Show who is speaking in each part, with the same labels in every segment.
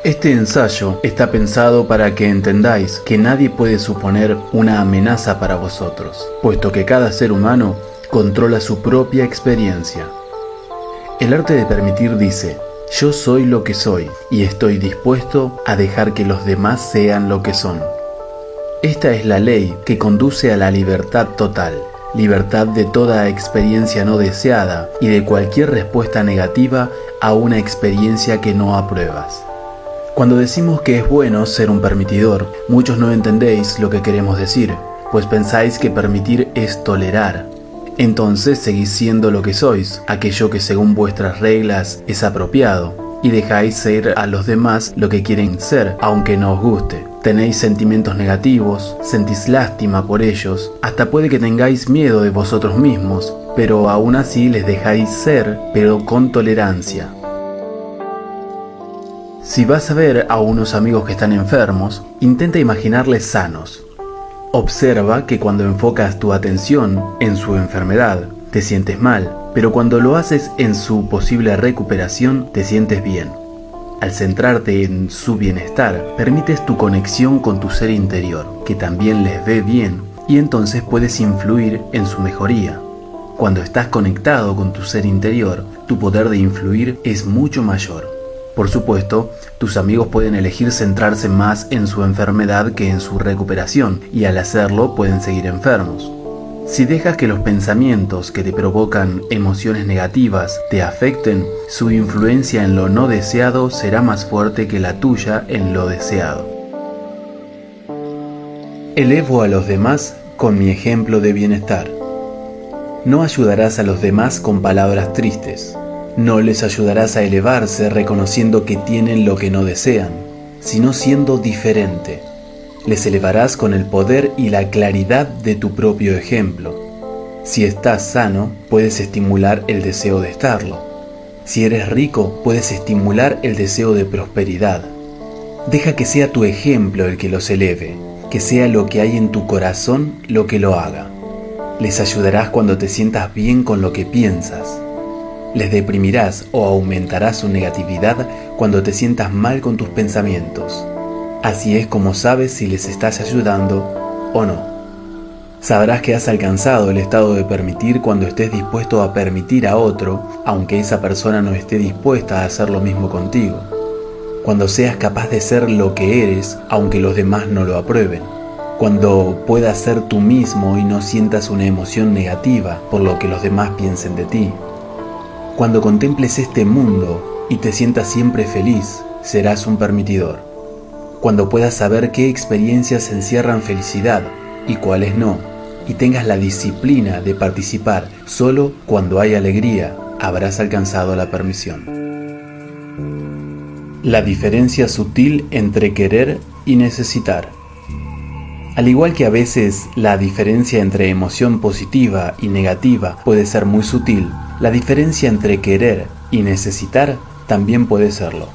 Speaker 1: Este ensayo está pensado para que entendáis que nadie puede suponer una amenaza para vosotros, puesto que cada ser humano controla su propia experiencia. El arte de permitir dice: yo soy lo que soy y estoy dispuesto a dejar que los demás sean lo que son. Esta es la ley que conduce a la libertad total, libertad de toda experiencia no deseada y de cualquier respuesta negativa a una experiencia que no apruebas. Cuando decimos que es bueno ser un permitidor, muchos no entendéis lo que queremos decir, pues pensáis que permitir es tolerar. Entonces seguís siendo lo que sois, aquello que según vuestras reglas es apropiado, y dejáis ser a los demás lo que quieren ser, aunque no os guste. Tenéis sentimientos negativos, sentís lástima por ellos, hasta puede que tengáis miedo de vosotros mismos, pero aún así les dejáis ser, pero con tolerancia. Si vas a ver a unos amigos que están enfermos, intenta imaginarles sanos. Observa que cuando enfocas tu atención en su enfermedad, te sientes mal, pero cuando lo haces en su posible recuperación, te sientes bien. Al centrarte en su bienestar, permites tu conexión con tu ser interior, que también les ve bien, y entonces puedes influir en su mejoría. Cuando estás conectado con tu ser interior, tu poder de influir es mucho mayor. Por supuesto, tus amigos pueden elegir centrarse más en su enfermedad que en su recuperación, y al hacerlo pueden seguir enfermos. Si dejas que los pensamientos que te provocan emociones negativas te afecten, su influencia en lo no deseado será más fuerte que la tuya en lo deseado. Elevo a los demás con mi ejemplo de bienestar. No ayudarás a los demás con palabras tristes. No les ayudarás a elevarse reconociendo que tienen lo que no desean, sino siendo diferente. Les elevarás con el poder y la claridad de tu propio ejemplo. Si estás sano, puedes estimular el deseo de estarlo. Si eres rico, puedes estimular el deseo de prosperidad. Deja que sea tu ejemplo el que los eleve, que sea lo que hay en tu corazón lo que lo haga. Les ayudarás cuando te sientas bien con lo que piensas. Les deprimirás o aumentarás su negatividad cuando te sientas mal con tus pensamientos. Así es como sabes si les estás ayudando o no. Sabrás que has alcanzado el estado de permitir cuando estés dispuesto a permitir a otro, aunque esa persona no esté dispuesta a hacer lo mismo contigo. Cuando seas capaz de ser lo que eres, aunque los demás no lo aprueben. Cuando puedas ser tú mismo y no sientas una emoción negativa por lo que los demás piensen de ti. Cuando contemples este mundo y te sientas siempre feliz, serás un permitidor. Cuando puedas saber qué experiencias encierran felicidad y cuáles no, y tengas la disciplina de participar solo cuando hay alegría, habrás alcanzado la permisión. La diferencia sutil entre querer y necesitar. Al igual que a veces la diferencia entre emoción positiva y negativa puede ser muy sutil, la diferencia entre querer y necesitar también puede serlo.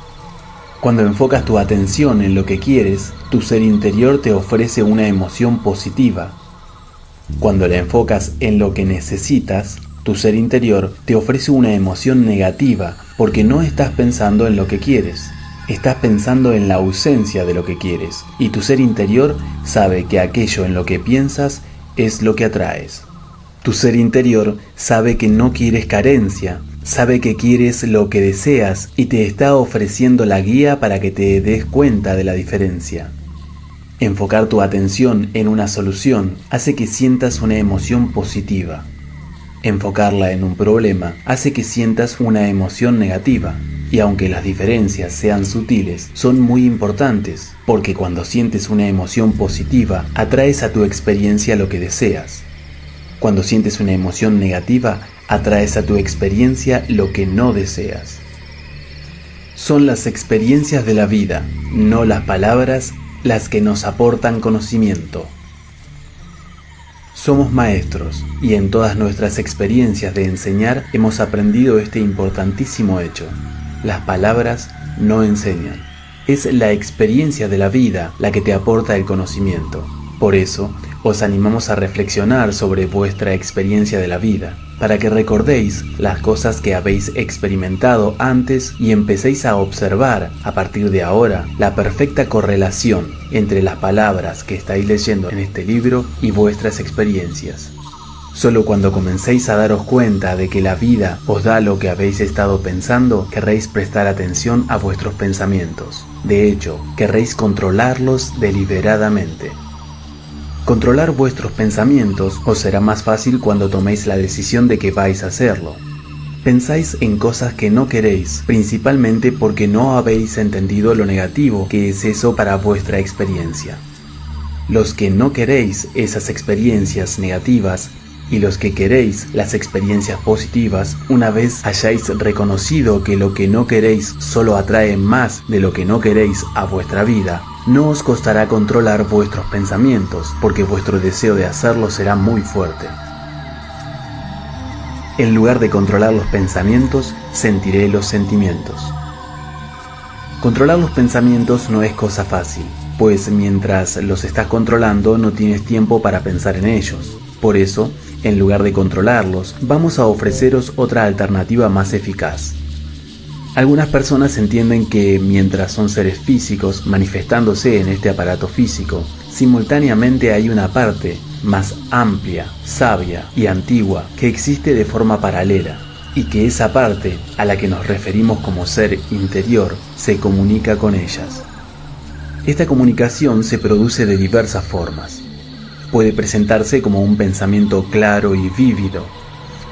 Speaker 1: Cuando enfocas tu atención en lo que quieres, tu ser interior te ofrece una emoción positiva. Cuando la enfocas en lo que necesitas, tu ser interior te ofrece una emoción negativa porque no estás pensando en lo que quieres. Estás pensando en la ausencia de lo que quieres, y tu ser interior sabe que aquello en lo que piensas es lo que atraes. Tu ser interior sabe que no quieres carencia, sabe que quieres lo que deseas y te está ofreciendo la guía para que te des cuenta de la diferencia. Enfocar tu atención en una solución hace que sientas una emoción positiva. Enfocarla en un problema hace que sientas una emoción negativa. Y aunque las diferencias sean sutiles, son muy importantes, porque cuando sientes una emoción positiva, atraes a tu experiencia lo que deseas. Cuando sientes una emoción negativa, atraes a tu experiencia lo que no deseas. Son las experiencias de la vida, no las palabras, las que nos aportan conocimiento. Somos maestros, y en todas nuestras experiencias de enseñar hemos aprendido este importantísimo hecho. Las palabras no enseñan. Es la experiencia de la vida la que te aporta el conocimiento. Por eso, os animamos a reflexionar sobre vuestra experiencia de la vida, para que recordéis las cosas que habéis experimentado antes y empecéis a observar, a partir de ahora, la perfecta correlación entre las palabras que estáis leyendo en este libro y vuestras experiencias. Solo cuando comencéis a daros cuenta de que la vida os da lo que habéis estado pensando, querréis prestar atención a vuestros pensamientos. De hecho, querréis controlarlos deliberadamente. Controlar vuestros pensamientos os será más fácil cuando toméis la decisión de que vais a hacerlo. Pensáis en cosas que no queréis, principalmente porque no habéis entendido lo negativo que es eso para vuestra experiencia. Los que no queréis esas experiencias negativas y los que queréis las experiencias positivas, una vez hayáis reconocido que lo que no queréis solo atrae más de lo que no queréis a vuestra vida, no os costará controlar vuestros pensamientos, porque vuestro deseo de hacerlo será muy fuerte. En lugar de controlar los pensamientos, sentiré los sentimientos. Controlar los pensamientos no es cosa fácil, pues mientras los estás controlando no tienes tiempo para pensar en ellos. Por eso, en lugar de controlarlos, vamos a ofreceros otra alternativa más eficaz. Algunas personas entienden que mientras son seres físicos manifestándose en este aparato físico, simultáneamente hay una parte más amplia, sabia y antigua que existe de forma paralela, y que esa parte, a la que nos referimos como ser interior, se comunica con ellas. Esta comunicación se produce de diversas formas. Puede presentarse como un pensamiento claro y vívido,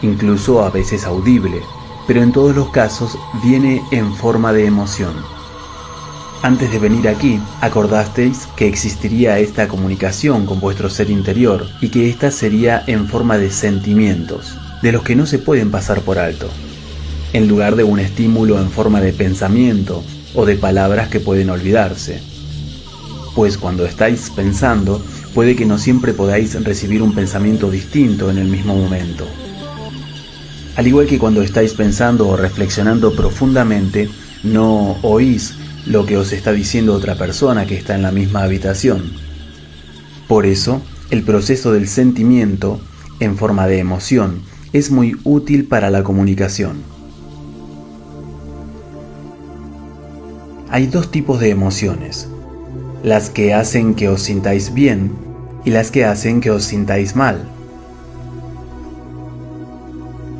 Speaker 1: incluso a veces audible, pero en todos los casos viene en forma de emoción. Antes de venir aquí, acordasteis que existiría esta comunicación con vuestro ser interior y que ésta sería en forma de sentimientos, de los que no se pueden pasar por alto, en lugar de un estímulo en forma de pensamiento o de palabras que pueden olvidarse. Pues cuando estáis pensando, puede que no siempre podáis recibir un pensamiento distinto en el mismo momento. Al igual que cuando estáis pensando o reflexionando profundamente, no oís lo que os está diciendo otra persona que está en la misma habitación. Por eso, el proceso del sentimiento, en forma de emoción, es muy útil para la comunicación. Hay dos tipos de emociones: las que hacen que os sintáis bien y las que hacen que os sintáis mal.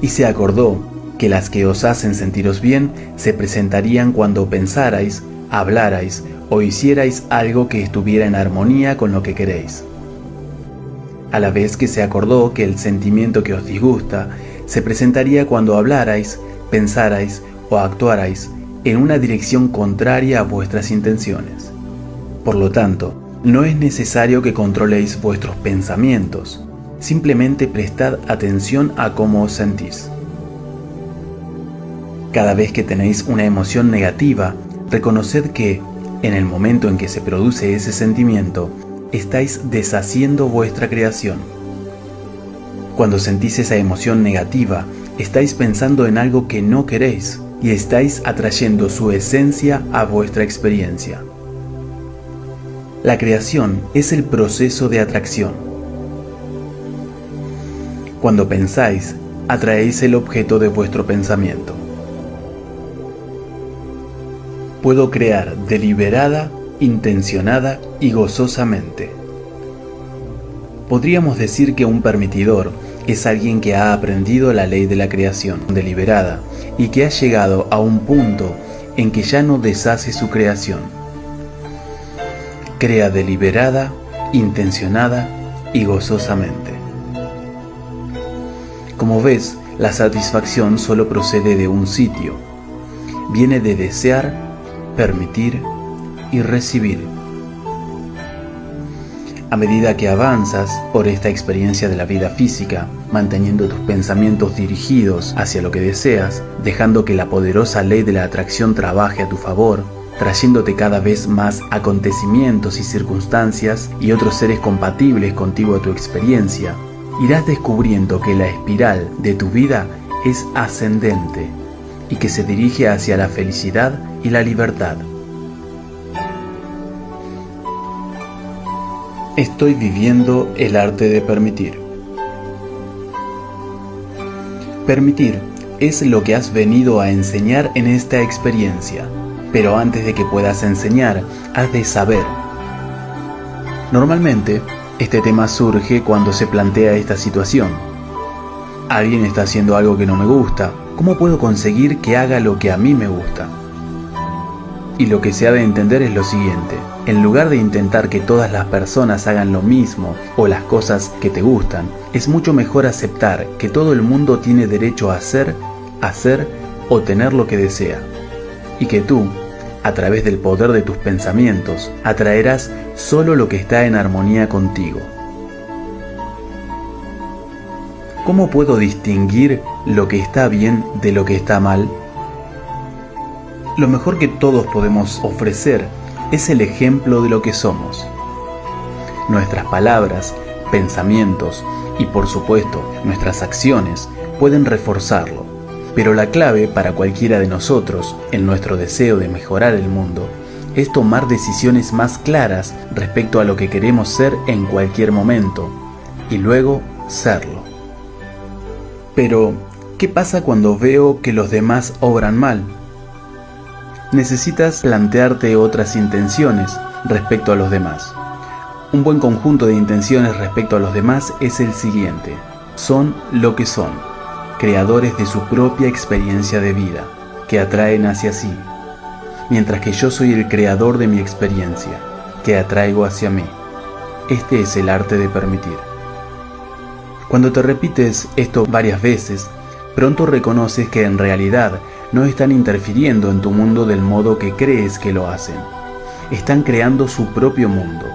Speaker 1: Y se acordó que las que os hacen sentiros bien se presentarían cuando pensarais, hablarais o hicierais algo que estuviera en armonía con lo que queréis. A la vez que se acordó que el sentimiento que os disgusta se presentaría cuando hablarais, pensarais o actuarais en una dirección contraria a vuestras intenciones. Por lo tanto, no es necesario que controléis vuestros pensamientos, simplemente prestad atención a cómo os sentís. Cada vez que tenéis una emoción negativa, reconoced que, en el momento en que se produce ese sentimiento, estáis deshaciendo vuestra creación. Cuando sentís esa emoción negativa, estáis pensando en algo que no queréis y estáis atrayendo su esencia a vuestra experiencia. La creación es el proceso de atracción. Cuando pensáis, atraéis el objeto de vuestro pensamiento. Puedo crear deliberada, intencionada y gozosamente. Podríamos decir que un permitidor es alguien que ha aprendido la ley de la creación deliberada y que ha llegado a un punto en que ya no deshace su creación. Crea deliberada, intencionada y gozosamente. Como ves, la satisfacción solo procede de un sitio. Viene de desear, permitir y recibir. A medida que avanzas por esta experiencia de la vida física, manteniendo tus pensamientos dirigidos hacia lo que deseas, dejando que la poderosa ley de la atracción trabaje a tu favor, trayéndote cada vez más acontecimientos y circunstancias y otros seres compatibles contigo a tu experiencia, irás descubriendo que la espiral de tu vida es ascendente y que se dirige hacia la felicidad y la libertad. Estoy viviendo el arte de permitir. Permitir es lo que has venido a enseñar en esta experiencia, pero antes de que puedas enseñar, has de saber. Normalmente, este tema surge cuando se plantea esta situación. Alguien está haciendo algo que no me gusta. ¿Cómo puedo conseguir que haga lo que a mí me gusta? Y lo que se ha de entender es lo siguiente: en lugar de intentar que todas las personas hagan lo mismo o las cosas que te gustan, es mucho mejor aceptar que todo el mundo tiene derecho a hacer o tener lo que desea, y que tú, a través del poder de tus pensamientos, atraerás solo lo que está en armonía contigo. ¿Cómo puedo distinguir lo que está bien de lo que está mal? Lo mejor que todos podemos ofrecer es el ejemplo de lo que somos. Nuestras palabras, pensamientos y, por supuesto, nuestras acciones pueden reforzarlo, pero la clave para cualquiera de nosotros, en nuestro deseo de mejorar el mundo, es tomar decisiones más claras respecto a lo que queremos ser en cualquier momento, y luego serlo. Pero, ¿qué pasa cuando veo que los demás obran mal? Necesitas plantearte otras intenciones respecto a los demás. Un buen conjunto de intenciones respecto a los demás es el siguiente: son lo que son, creadores de su propia experiencia de vida, que atraen hacia sí, mientras que yo soy el creador de mi experiencia, que atraigo hacia mí. Este es el arte de permitir. Cuando te repites esto varias veces, pronto reconoces que en realidad no están interfiriendo en tu mundo del modo que crees que lo hacen. Están creando su propio mundo,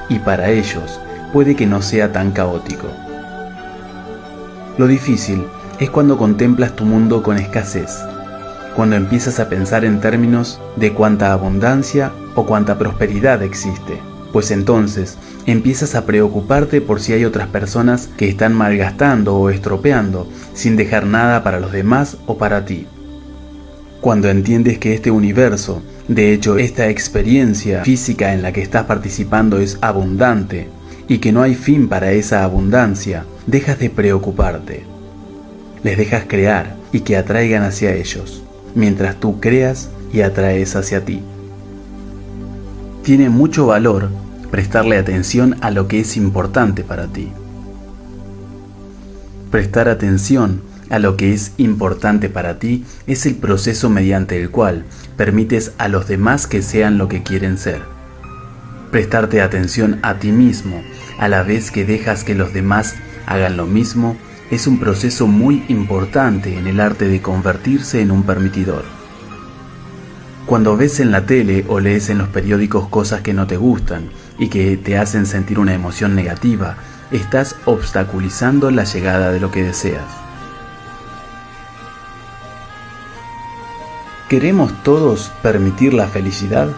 Speaker 1: y para ellos puede que no sea tan caótico. Lo difícil es cuando contemplas tu mundo con escasez, cuando empiezas a pensar en términos de cuánta abundancia o cuánta prosperidad existe, pues entonces empiezas a preocuparte por si hay otras personas que están malgastando o estropeando sin dejar nada para los demás o para ti. Cuando entiendes que este universo, de hecho esta experiencia física en la que estás participando es abundante y que no hay fin para esa abundancia, dejas de preocuparte. Les dejas crear y que atraigan hacia ellos, mientras tú creas y atraes hacia ti. Tiene mucho valor prestarle atención a lo que es importante para ti. Prestar atención a lo que es importante para ti es el proceso mediante el cual permites a los demás que sean lo que quieren ser. Prestarte atención a ti mismo a la vez que dejas que los demás hagan lo mismo es un proceso muy importante en el arte de convertirse en un permitidor. Cuando ves en la tele o lees en los periódicos cosas que no te gustan y que te hacen sentir una emoción negativa, estás obstaculizando la llegada de lo que deseas. ¿Queremos todos permitir la felicidad?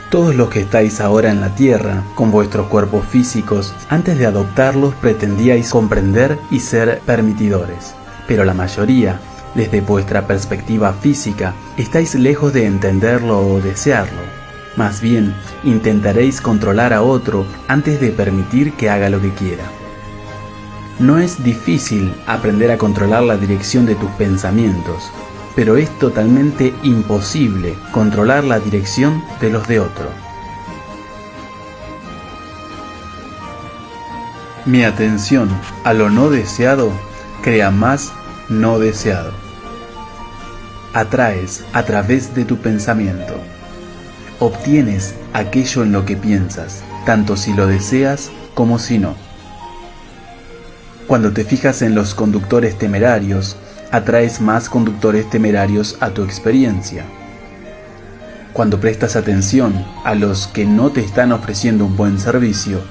Speaker 1: Todos los que estáis ahora en la tierra, con vuestros cuerpos físicos, antes de adoptarlos pretendíais comprender y ser permitidores, pero la mayoría, desde vuestra perspectiva física, estáis lejos de entenderlo o desearlo. Más bien, intentaréis controlar a otro antes de permitir que haga lo que quiera. No es difícil aprender a controlar la dirección de tus pensamientos, pero es totalmente imposible controlar la dirección de los de otro. Mi atención a lo no deseado crea más no deseado. Atraes a través de tu pensamiento. Obtienes aquello en lo que piensas, tanto si lo deseas como si no. Cuando te fijas en los conductores temerarios, atraes más conductores temerarios a tu experiencia. Cuando prestas atención a los que no te están ofreciendo un buen servicio,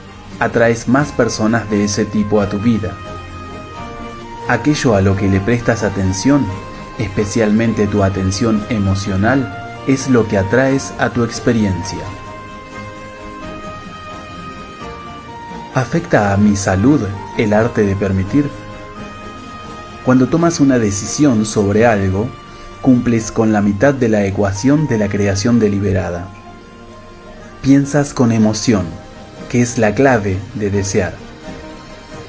Speaker 1: atraes más personas de ese tipo a tu vida. Aquello a lo que le prestas atención, especialmente tu atención emocional, es lo que atraes a tu experiencia. ¿Afecta a mi salud el arte de permitir? Cuando tomas una decisión sobre algo, cumples con la mitad de la ecuación de la creación deliberada. Piensas con emoción, que es la clave de desear.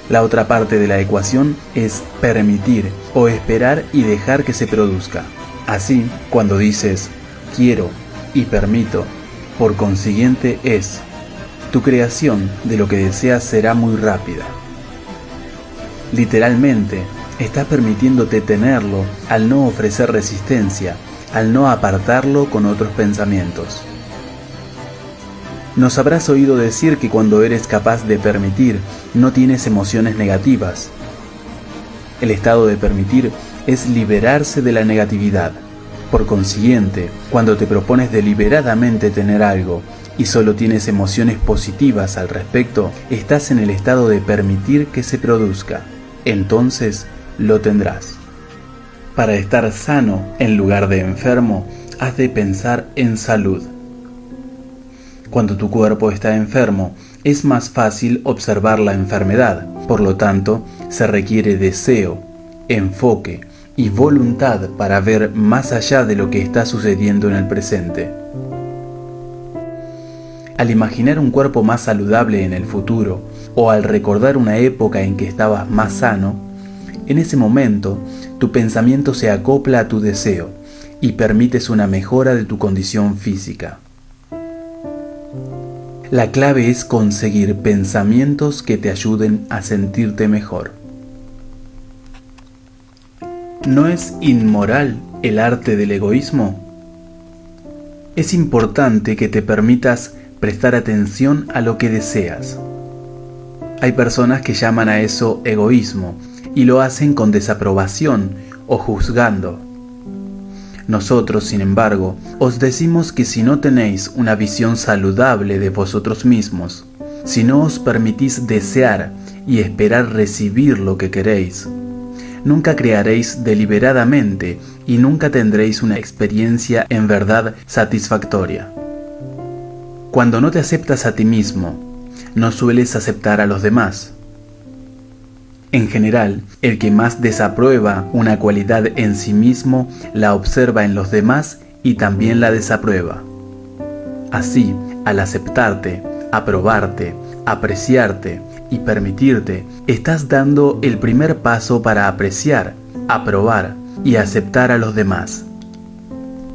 Speaker 1: La otra parte de la ecuación es permitir o esperar y dejar que se produzca. Así, cuando dices quiero y permito, por consiguiente tu creación de lo que deseas será muy rápida. Literalmente, estás permitiéndote tenerlo al no ofrecer resistencia, al no apartarlo con otros pensamientos. Nos habrás oído decir que cuando eres capaz de permitir, no tienes emociones negativas. El estado de permitir es liberarse de la negatividad. Por consiguiente, cuando te propones deliberadamente tener algo y solo tienes emociones positivas al respecto, estás en el estado de permitir que se produzca. Entonces, lo tendrás. Para estar sano en lugar de enfermo, has de pensar en salud. Cuando tu cuerpo está enfermo, es más fácil observar la enfermedad. Por lo tanto, se requiere deseo, enfoque y voluntad para ver más allá de lo que está sucediendo en el presente. Al imaginar un cuerpo más saludable en el futuro, o al recordar una época en que estabas más sano, en ese momento tu pensamiento se acopla a tu deseo y permites una mejora de tu condición física. La clave es conseguir pensamientos que te ayuden a sentirte mejor. ¿No es inmoral el arte del egoísmo? Es importante que te permitas prestar atención a lo que deseas. Hay personas que llaman a eso egoísmo y lo hacen con desaprobación o juzgando. Nosotros, sin embargo, os decimos que si no tenéis una visión saludable de vosotros mismos, si no os permitís desear y esperar recibir lo que queréis, nunca crearéis deliberadamente y nunca tendréis una experiencia en verdad satisfactoria. Cuando no te aceptas a ti mismo, no sueles aceptar a los demás. En general, el que más desaprueba una cualidad en sí mismo la observa en los demás y también la desaprueba. Así, al aceptarte, aprobarte, apreciarte y permitirte, estás dando el primer paso para apreciar, aprobar y aceptar a los demás.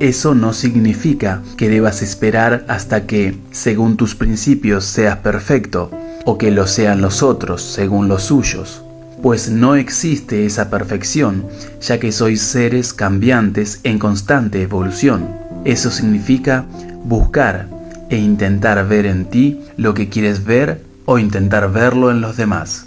Speaker 1: Eso no significa que debas esperar hasta que, según tus principios, seas perfecto, o que lo sean los otros, según los suyos. Pues no existe esa perfección, ya que sois seres cambiantes en constante evolución. Eso significa buscar e intentar ver en ti lo que quieres ver o intentar verlo en los demás.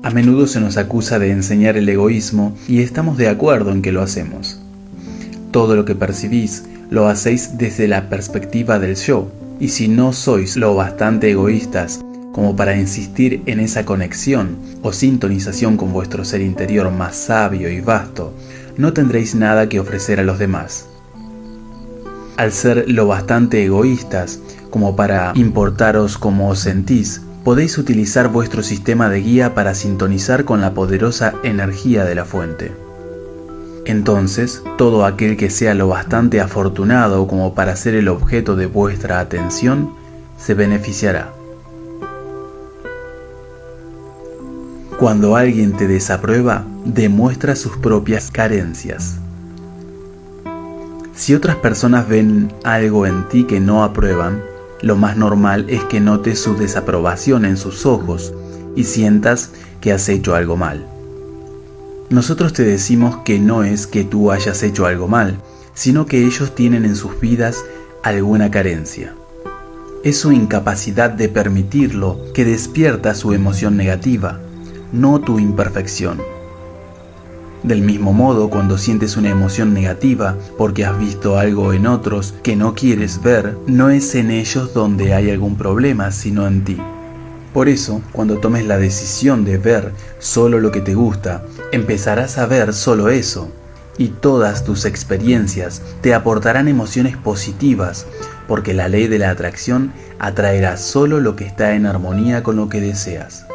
Speaker 1: A menudo se nos acusa de enseñar el egoísmo y estamos de acuerdo en que lo hacemos. Todo lo que percibís lo hacéis desde la perspectiva del yo. Y si no sois lo bastante egoístas como para insistir en esa conexión o sintonización con vuestro ser interior más sabio y vasto, no tendréis nada que ofrecer a los demás. Al ser lo bastante egoístas como para importaros cómo os sentís, podéis utilizar vuestro sistema de guía para sintonizar con la poderosa energía de la fuente. Entonces, todo aquel que sea lo bastante afortunado como para ser el objeto de vuestra atención, se beneficiará. Cuando alguien te desaprueba, demuestra sus propias carencias. Si otras personas ven algo en ti que no aprueban, lo más normal es que notes su desaprobación en sus ojos y sientas que has hecho algo mal. Nosotros te decimos que no es que tú hayas hecho algo mal, sino que ellos tienen en sus vidas alguna carencia. Es su incapacidad de permitirlo que despierta su emoción negativa, no tu imperfección. Del mismo modo, cuando sientes una emoción negativa porque has visto algo en otros que no quieres ver, no es en ellos donde hay algún problema, sino en ti. Por eso, cuando tomes la decisión de ver solo lo que te gusta, empezarás a ver solo eso, y todas tus experiencias te aportarán emociones positivas, porque la ley de la atracción atraerá solo lo que está en armonía con lo que deseas.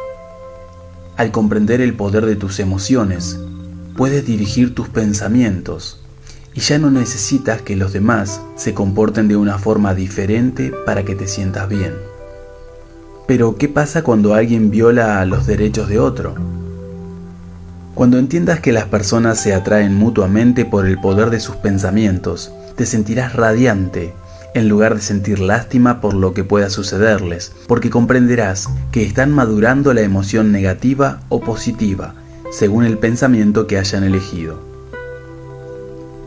Speaker 1: Al comprender el poder de tus emociones, puedes dirigir tus pensamientos y ya no necesitas que los demás se comporten de una forma diferente para que te sientas bien. Pero, ¿qué pasa cuando alguien viola los derechos de otro? Cuando entiendas que las personas se atraen mutuamente por el poder de sus pensamientos, te sentirás radiante, en lugar de sentir lástima por lo que pueda sucederles, porque comprenderás que están madurando la emoción negativa o positiva, según el pensamiento que hayan elegido.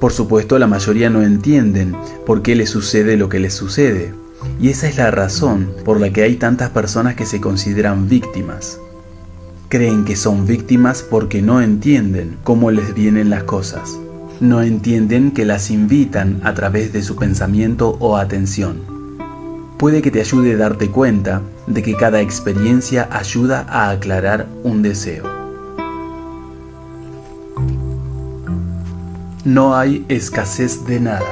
Speaker 1: Por supuesto, la mayoría no entienden por qué les sucede lo que les sucede, y esa es la razón por la que hay tantas personas que se consideran víctimas. Creen que son víctimas porque no entienden cómo les vienen las cosas. No entienden que las invitan a través de su pensamiento o atención. Puede que te ayude a darte cuenta de que cada experiencia ayuda a aclarar un deseo. No hay escasez de nada.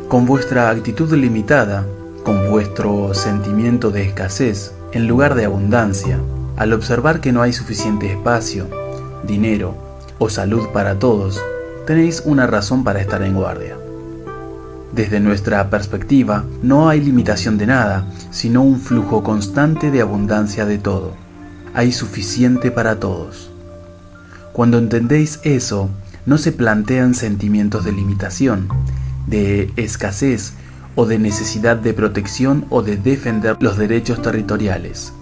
Speaker 1: Con vuestra actitud limitada, con vuestro sentimiento de escasez, en lugar de abundancia, al observar que no hay suficiente espacio, dinero o salud para todos, tenéis una razón para estar en guardia. Desde nuestra perspectiva, no hay limitación de nada, sino un flujo constante de abundancia de todo. Hay suficiente para todos. Cuando entendéis eso, no se plantean sentimientos de limitación, de escasez o de necesidad de protección o de defender los derechos territoriales.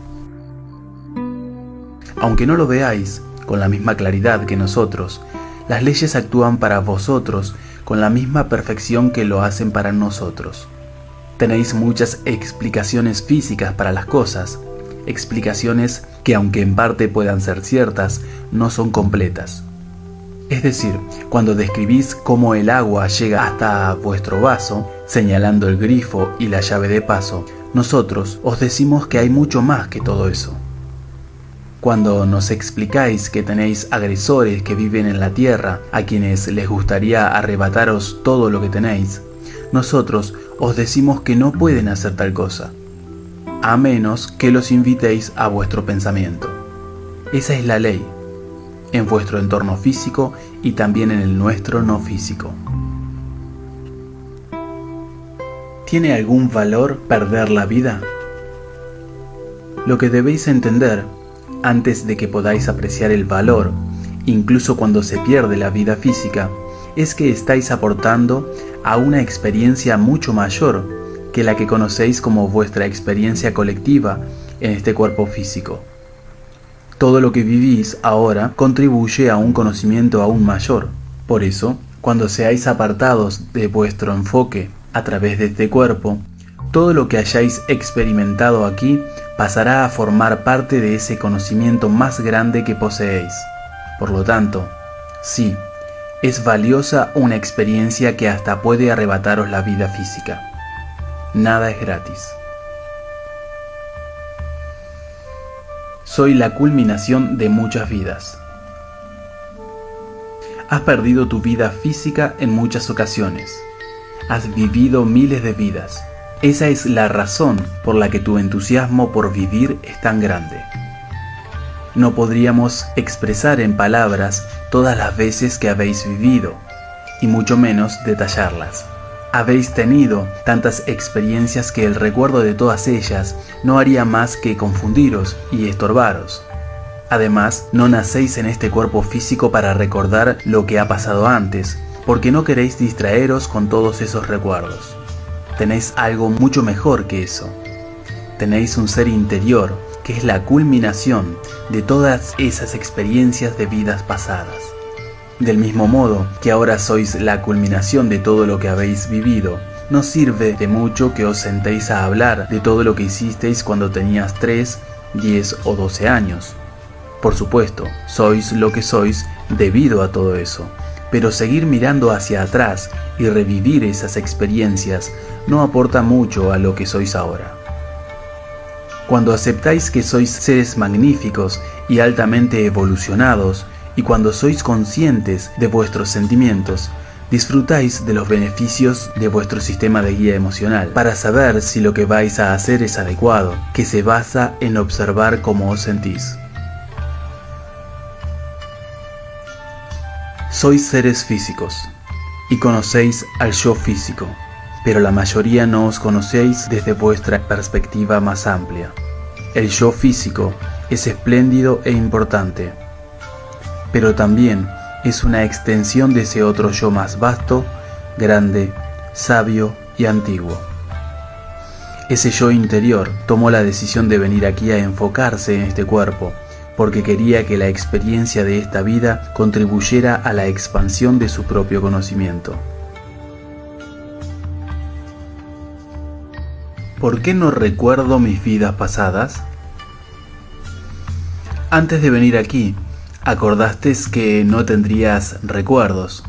Speaker 1: Aunque no lo veáis con la misma claridad que nosotros, las leyes actúan para vosotros con la misma perfección que lo hacen para nosotros. Tenéis muchas explicaciones físicas para las cosas, explicaciones que, aunque en parte puedan ser ciertas, no son completas. Es decir, cuando describís cómo el agua llega hasta vuestro vaso, señalando el grifo y la llave de paso, nosotros os decimos que hay mucho más que todo eso. Cuando nos explicáis que tenéis agresores que viven en la tierra, a quienes les gustaría arrebataros todo lo que tenéis, nosotros os decimos que no pueden hacer tal cosa, a menos que los invitéis a vuestro pensamiento. Esa es la ley, en vuestro entorno físico y también en el nuestro no físico. ¿Tiene algún valor perder la vida? Lo que debéis entender, antes de que podáis apreciar el valor, incluso cuando se pierde la vida física, es que estáis aportando a una experiencia mucho mayor que la que conocéis como vuestra experiencia colectiva en este cuerpo físico. Todo lo que vivís ahora contribuye a un conocimiento aún mayor. Por eso, cuando seáis apartados de vuestro enfoque a través de este cuerpo, todo lo que hayáis experimentado aquí pasará a formar parte de ese conocimiento más grande que poseéis. Por lo tanto, sí, es valiosa una experiencia que hasta puede arrebataros la vida física. Nada es gratis. Soy la culminación de muchas vidas. Has perdido tu vida física en muchas ocasiones. Has vivido miles de vidas. Esa es la razón por la que tu entusiasmo por vivir es tan grande. No podríamos expresar en palabras todas las veces que habéis vivido, y mucho menos detallarlas. Habéis tenido tantas experiencias que el recuerdo de todas ellas no haría más que confundiros y estorbaros. Además, no nacéis en este cuerpo físico para recordar lo que ha pasado antes, porque no queréis distraeros con todos esos recuerdos. Tenéis algo mucho mejor que eso. Tenéis un ser interior que es la culminación de todas esas experiencias de vidas pasadas. Del mismo modo que ahora sois la culminación de todo lo que habéis vivido, no sirve de mucho que os sentéis a hablar de todo lo que hicisteis cuando tenías 3, 10 o 12 años. Por supuesto, sois lo que sois debido a todo eso, pero seguir mirando hacia atrás y revivir esas experiencias no aporta mucho a lo que sois ahora. Cuando aceptáis que sois seres magníficos y altamente evolucionados, y cuando sois conscientes de vuestros sentimientos, disfrutáis de los beneficios de vuestro sistema de guía emocional para saber si lo que vais a hacer es adecuado, que se basa en observar cómo os sentís. Sois seres físicos y conocéis al yo físico, pero la mayoría no os conocéis desde vuestra perspectiva más amplia. El yo físico es espléndido e importante, pero también es una extensión de ese otro yo más vasto, grande, sabio y antiguo. Ese yo interior tomó la decisión de venir aquí a enfocarse en este cuerpo, porque quería que la experiencia de esta vida contribuyera a la expansión de su propio conocimiento. ¿Por qué no recuerdo mis vidas pasadas? Antes de venir aquí, acordaste que no tendrías recuerdos,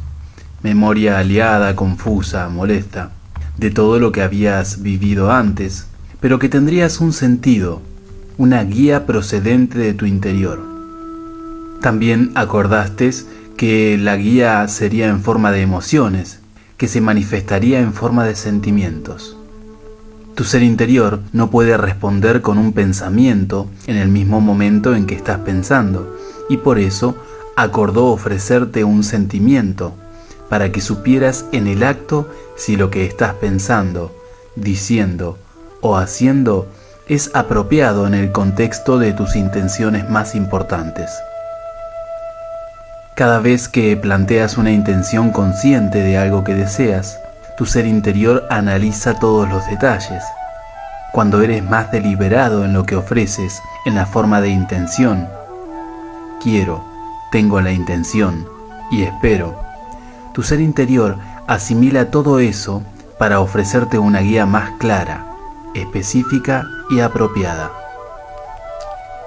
Speaker 1: memoria aliada, confusa, molesta, de todo lo que habías vivido antes, pero que tendrías un sentido, una guía procedente de tu interior. También acordaste que la guía sería en forma de emociones, que se manifestaría en forma de sentimientos. Tu ser interior no puede responder con un pensamiento en el mismo momento en que estás pensando, y por eso acordó ofrecerte un sentimiento, para que supieras en el acto si lo que estás pensando, diciendo o haciendo es apropiado en el contexto de tus intenciones más importantes. Cada vez que planteas una intención consciente de algo que deseas, tu ser interior analiza todos los detalles. Cuando eres más deliberado en lo que ofreces, en la forma de intención, quiero, tengo la intención y espero, tu ser interior asimila todo eso para ofrecerte una guía más clara, específica y apropiada.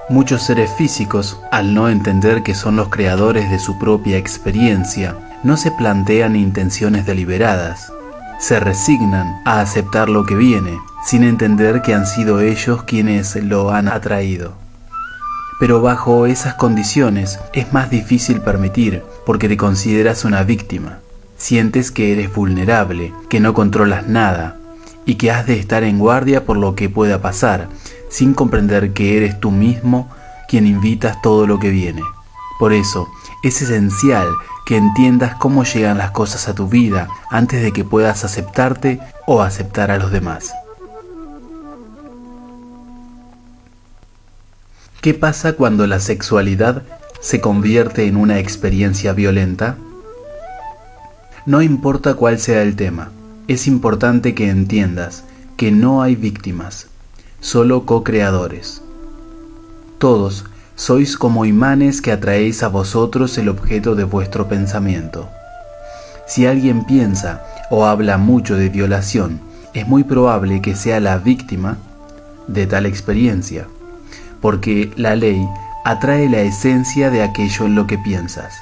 Speaker 1: Muchos seres físicos, al no entender que son los creadores de su propia experiencia, no se plantean intenciones deliberadas. Se resignan a aceptar lo que viene, sin entender que han sido ellos quienes lo han atraído. Pero bajo esas condiciones es más difícil permitir, porque te consideras una víctima. Sientes que eres vulnerable, que no controlas nada, y que has de estar en guardia por lo que pueda pasar, sin comprender que eres tú mismo quien invitas todo lo que viene. Por eso, es esencial que entiendas cómo llegan las cosas a tu vida antes de que puedas aceptarte o aceptar a los demás. ¿Qué pasa cuando la sexualidad se convierte en una experiencia violenta? No importa cuál sea el tema, es importante que entiendas que no hay víctimas, solo co-creadores. Todos sois como imanes que atraéis a vosotros el objeto de vuestro pensamiento. Si alguien piensa o habla mucho de violación, es muy probable que sea la víctima de tal experiencia, porque la ley atrae la esencia de aquello en lo que piensas.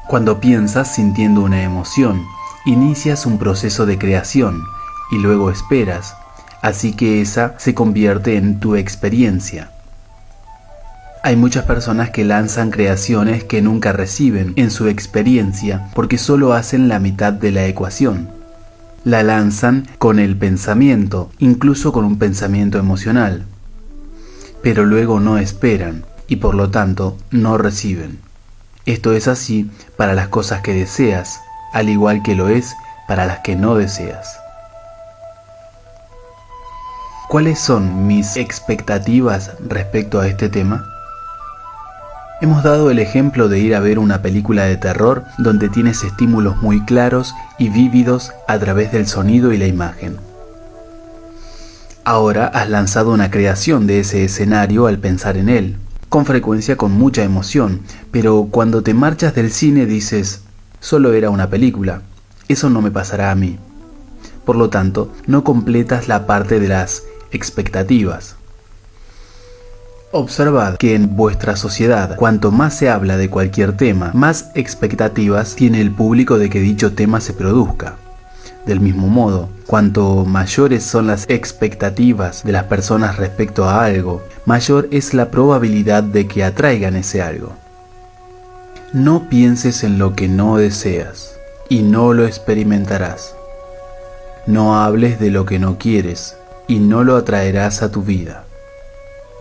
Speaker 1: Cuando piensas sintiendo una emoción, inicias un proceso de creación y luego esperas, así que esa se convierte en tu experiencia. Hay muchas personas que lanzan creaciones que nunca reciben en su experiencia porque solo hacen la mitad de la ecuación. La lanzan con el pensamiento, incluso con un pensamiento emocional, pero luego no esperan y por lo tanto no reciben. Esto es así para las cosas que deseas, al igual que lo es para las que no deseas. ¿Cuáles son mis expectativas respecto a este tema? Hemos dado el ejemplo de ir a ver una película de terror donde tienes estímulos muy claros y vívidos a través del sonido y la imagen. Ahora has lanzado una creación de ese escenario al pensar en él, con frecuencia con mucha emoción, pero cuando te marchas del cine dices, solo era una película, eso no me pasará a mí. Por lo tanto, no completas la parte de las expectativas. Observad que en vuestra sociedad, cuanto más se habla de cualquier tema, más expectativas tiene el público de que dicho tema se produzca. Del mismo modo, cuanto mayores son las expectativas de las personas respecto a algo, mayor es la probabilidad de que atraigan ese algo. No pienses en lo que no deseas, y no lo experimentarás. No hables de lo que no quieres, y no lo atraerás a tu vida.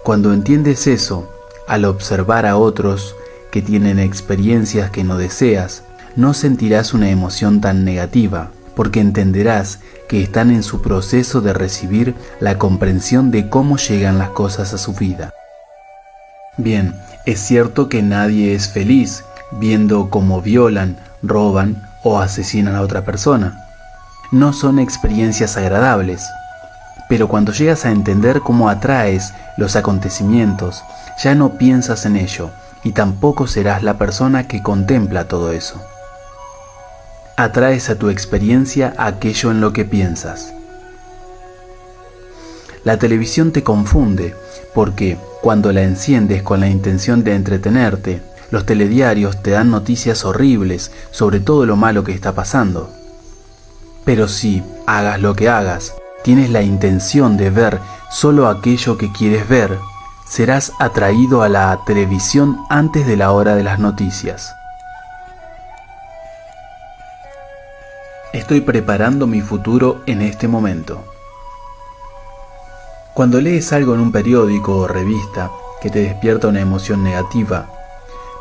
Speaker 1: Cuando entiendes eso, al observar a otros, que tienen experiencias que no deseas, no sentirás una emoción tan negativa, porque entenderás que están en su proceso de recibir la comprensión de cómo llegan las cosas a su vida. Bien, es cierto que nadie es feliz viendo cómo violan, roban o asesinan a otra persona. No son experiencias agradables, pero cuando llegas a entender cómo atraes los acontecimientos, ya no piensas en ello y tampoco serás la persona que contempla todo eso. Atraes a tu experiencia aquello en lo que piensas. La televisión te confunde porque cuando la enciendes con la intención de entretenerte, los telediarios te dan noticias horribles sobre todo lo malo que está pasando. Pero si, hagas lo que hagas, tienes la intención de ver solo aquello que quieres ver, serás atraído a la televisión antes de la hora de las noticias. Estoy preparando mi futuro en este momento. Cuando lees algo en un periódico o revista que te despierta una emoción negativa,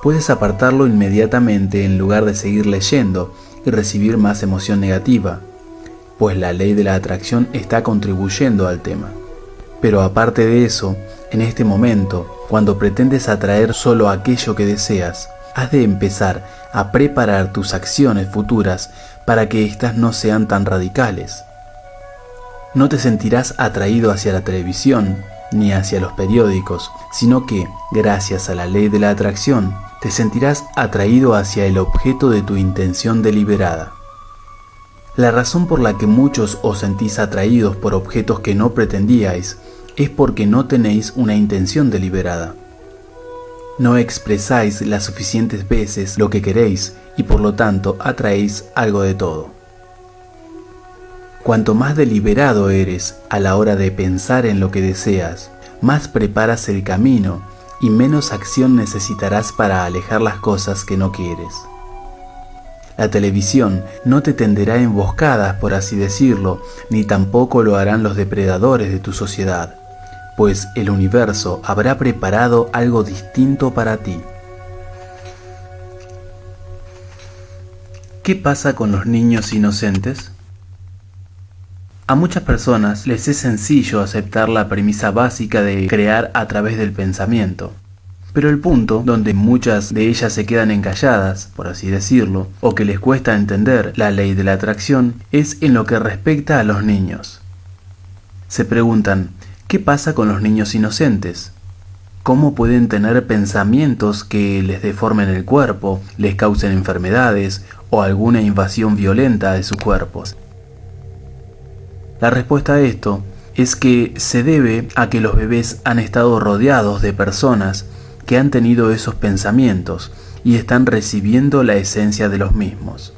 Speaker 1: puedes apartarlo inmediatamente en lugar de seguir leyendo y recibir más emoción negativa, pues la ley de la atracción está contribuyendo al tema. Pero aparte de eso, en este momento, cuando pretendes atraer solo aquello que deseas, has de empezar a preparar tus acciones futuras para que éstas no sean tan radicales. No te sentirás atraído hacia la televisión ni hacia los periódicos, sino que, gracias a la ley de la atracción, te sentirás atraído hacia el objeto de tu intención deliberada. La razón por la que muchos os sentís atraídos por objetos que no pretendíais es porque no tenéis una intención deliberada. No expresáis las suficientes veces lo que queréis y por lo tanto atraéis algo de todo. Cuanto más deliberado eres a la hora de pensar en lo que deseas, más preparas el camino y menos acción necesitarás para alejar las cosas que no quieres. La televisión no te tenderá emboscadas, por así decirlo, ni tampoco lo harán los depredadores de tu sociedad, pues el universo habrá preparado algo distinto para ti. ¿Qué pasa con los niños inocentes? A muchas personas les es sencillo aceptar la premisa básica de crear a través del pensamiento. Pero el punto donde muchas de ellas se quedan encalladas, por así decirlo, o que les cuesta entender la ley de la atracción, es en lo que respecta a los niños. Se preguntan, ¿qué pasa con los niños inocentes? ¿Cómo pueden tener pensamientos que les deformen el cuerpo, les causen enfermedades o alguna invasión violenta de sus cuerpos? La respuesta a esto es que se debe a que los bebés han estado rodeados de personas que han tenido esos pensamientos y están recibiendo la esencia de los mismos.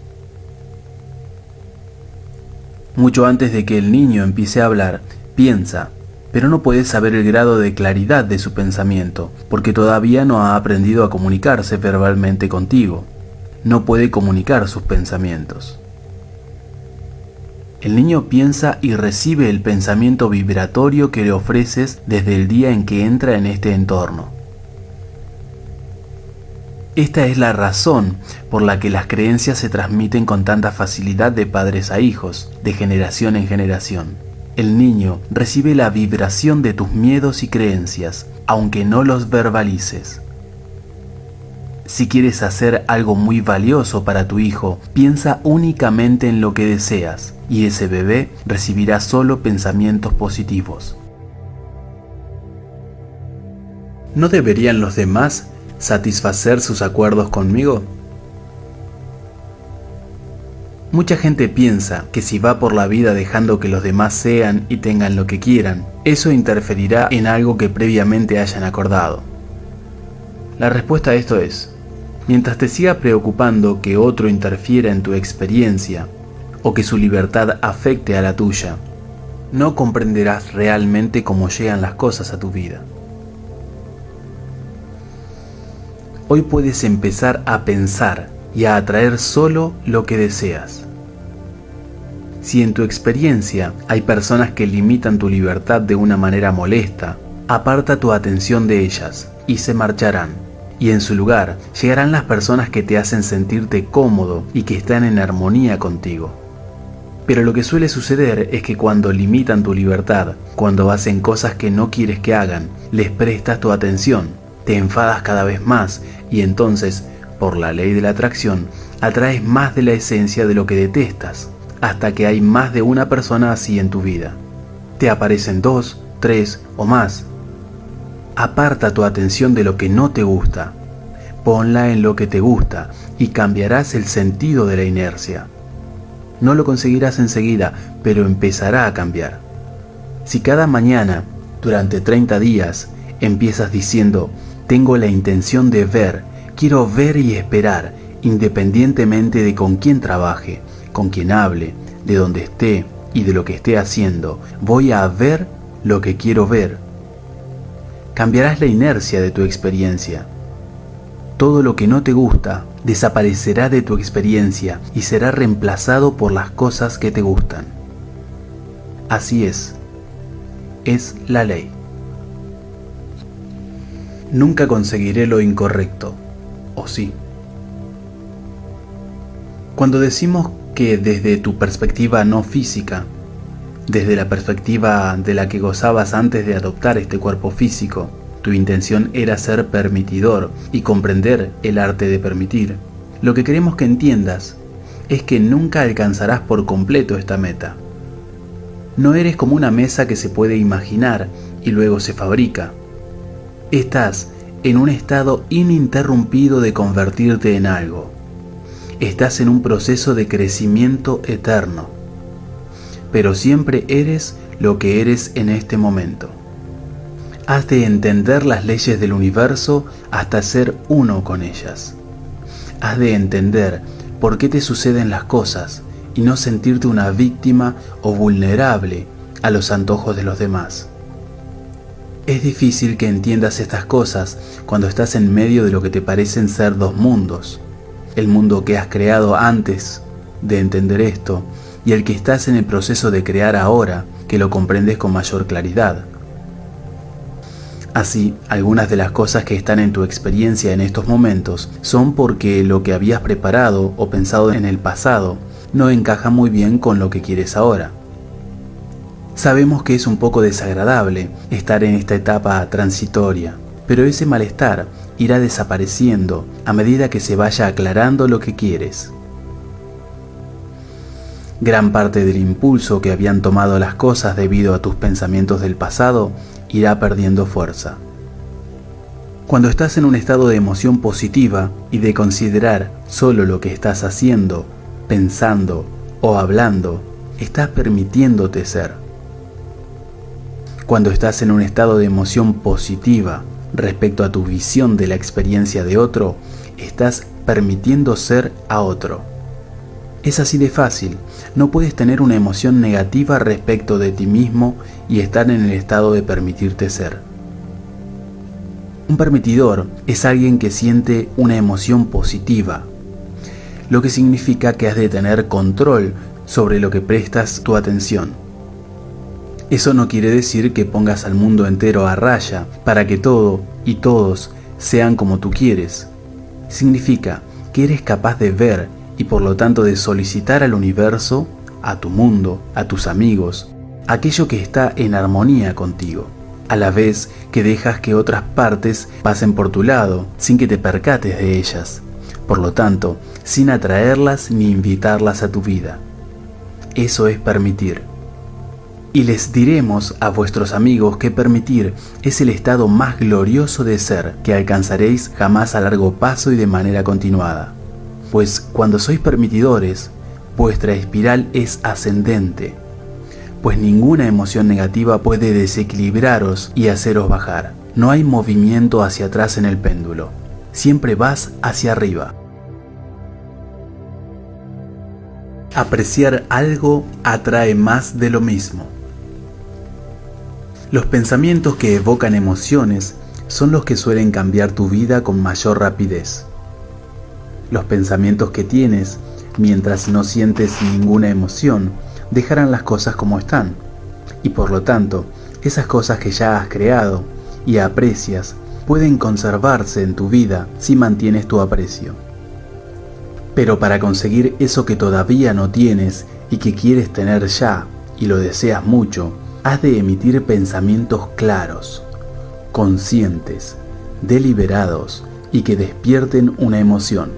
Speaker 1: Mucho antes de que el niño empiece a hablar, piensa, pero no puedes saber el grado de claridad de su pensamiento, porque todavía no ha aprendido a comunicarse verbalmente contigo. No puede comunicar sus pensamientos. El niño piensa y recibe el pensamiento vibratorio que le ofreces desde el día en que entra en este entorno. Esta es la razón por la que las creencias se transmiten con tanta facilidad de padres a hijos, de generación en generación. El niño recibe la vibración de tus miedos y creencias, aunque no los verbalices. Si quieres hacer algo muy valioso para tu hijo, piensa únicamente en lo que deseas, y ese bebé recibirá solo pensamientos positivos. ¿No deberían los demás satisfacer sus acuerdos conmigo? Mucha gente piensa que si va por la vida dejando que los demás sean y tengan lo que quieran, eso interferirá en algo que previamente hayan acordado. La respuesta a esto es: mientras te siga preocupando que otro interfiera en tu experiencia o que su libertad afecte a la tuya, no comprenderás realmente cómo llegan las cosas a tu vida. Hoy puedes empezar a pensar y a atraer solo lo que deseas. Si en tu experiencia hay personas que limitan tu libertad de una manera molesta, aparta tu atención de ellas y se marcharán, y en su lugar llegarán las personas que te hacen sentirte cómodo y que están en armonía contigo. Pero lo que suele suceder es que cuando limitan tu libertad, cuando hacen cosas que no quieres que hagan, les prestas tu atención, te enfadas cada vez más y entonces, por la ley de la atracción, atraes más de la esencia de lo que detestas, hasta que hay más de una persona así en tu vida. Te aparecen 2, 3 o más. Aparta tu atención de lo que no te gusta, ponla en lo que te gusta y cambiarás el sentido de la inercia. No lo conseguirás enseguida, pero empezará a cambiar. Si cada mañana, durante 30 días, empiezas diciendo, tengo la intención de ver, quiero ver y esperar, independientemente de con quién trabaje, con quién hable, de dónde esté y de lo que esté haciendo, voy a ver lo que quiero ver. Cambiarás la inercia de tu experiencia. Todo lo que no te gusta desaparecerá de tu experiencia y será reemplazado por las cosas que te gustan. Así es la ley. Nunca conseguiré lo incorrecto, ¿o sí? Cuando decimos que desde tu perspectiva no física, desde la perspectiva de la que gozabas antes de adoptar este cuerpo físico, tu intención era ser permitidor y comprender el arte de permitir, lo que queremos que entiendas es que nunca alcanzarás por completo esta meta. No eres como una mesa que se puede imaginar y luego se fabrica. Estás en un estado ininterrumpido de convertirte en algo. Estás en un proceso de crecimiento eterno. Pero siempre eres lo que eres en este momento. Has de entender las leyes del universo hasta ser uno con ellas. Has de entender por qué te suceden las cosas y no sentirte una víctima o vulnerable a los antojos de los demás. Es difícil que entiendas estas cosas cuando estás en medio de lo que te parecen ser dos mundos. El mundo que has creado antes de entender esto y el que estás en el proceso de crear ahora, que lo comprendes con mayor claridad. Así, algunas de las cosas que están en tu experiencia en estos momentos son porque lo que habías preparado o pensado en el pasado no encaja muy bien con lo que quieres ahora. Sabemos que es un poco desagradable estar en esta etapa transitoria, pero ese malestar irá desapareciendo a medida que se vaya aclarando lo que quieres. Gran parte del impulso que habían tomado las cosas debido a tus pensamientos del pasado irá perdiendo fuerza. Cuando estás en un estado de emoción positiva y de considerar solo lo que estás haciendo, pensando o hablando, estás permitiéndote ser. Cuando estás en un estado de emoción positiva respecto a tu visión de la experiencia de otro, estás permitiendo ser a otro. Es así de fácil. No puedes tener una emoción negativa respecto de ti mismo y estar en el estado de permitirte ser. Un permitidor es alguien que siente una emoción positiva, lo que significa que has de tener control sobre lo que prestas tu atención. Eso no quiere decir que pongas al mundo entero a raya para que todo y todos sean como tú quieres. Significa que eres capaz de ver y por lo tanto de solicitar al universo, a tu mundo, a tus amigos, aquello que está en armonía contigo, a la vez que dejas que otras partes pasen por tu lado sin que te percates de ellas, por lo tanto, sin atraerlas ni invitarlas a tu vida. Eso es permitir. Y les diremos a vuestros amigos que permitir es el estado más glorioso de ser que alcanzaréis jamás a largo paso y de manera continuada. Pues cuando sois permitidores, vuestra espiral es ascendente, pues ninguna emoción negativa puede desequilibraros y haceros bajar. No hay movimiento hacia atrás en el péndulo, siempre vas hacia arriba. Apreciar algo atrae más de lo mismo. Los pensamientos que evocan emociones son los que suelen cambiar tu vida con mayor rapidez. Los pensamientos que tienes, mientras no sientes ninguna emoción, dejarán las cosas como están. Y por lo tanto, esas cosas que ya has creado y aprecias, pueden conservarse en tu vida si mantienes tu aprecio. Pero para conseguir eso que todavía no tienes y que quieres tener ya, y lo deseas mucho, has de emitir pensamientos claros, conscientes, deliberados y que despierten una emoción.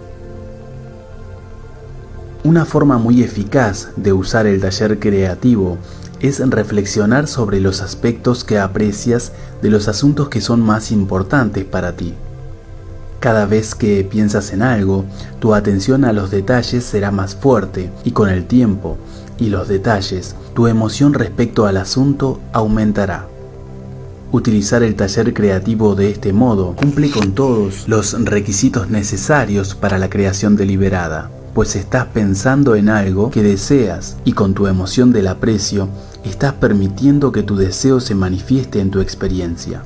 Speaker 1: Una forma muy eficaz de usar el taller creativo es reflexionar sobre los aspectos que aprecias de los asuntos que son más importantes para ti. Cada vez que piensas en algo, tu atención a los detalles será más fuerte y con el tiempo y los detalles, tu emoción respecto al asunto aumentará. Utilizar el taller creativo de este modo cumple con todos los requisitos necesarios para la creación deliberada, pues estás pensando en algo que deseas y con tu emoción del aprecio estás permitiendo que tu deseo se manifieste en tu experiencia.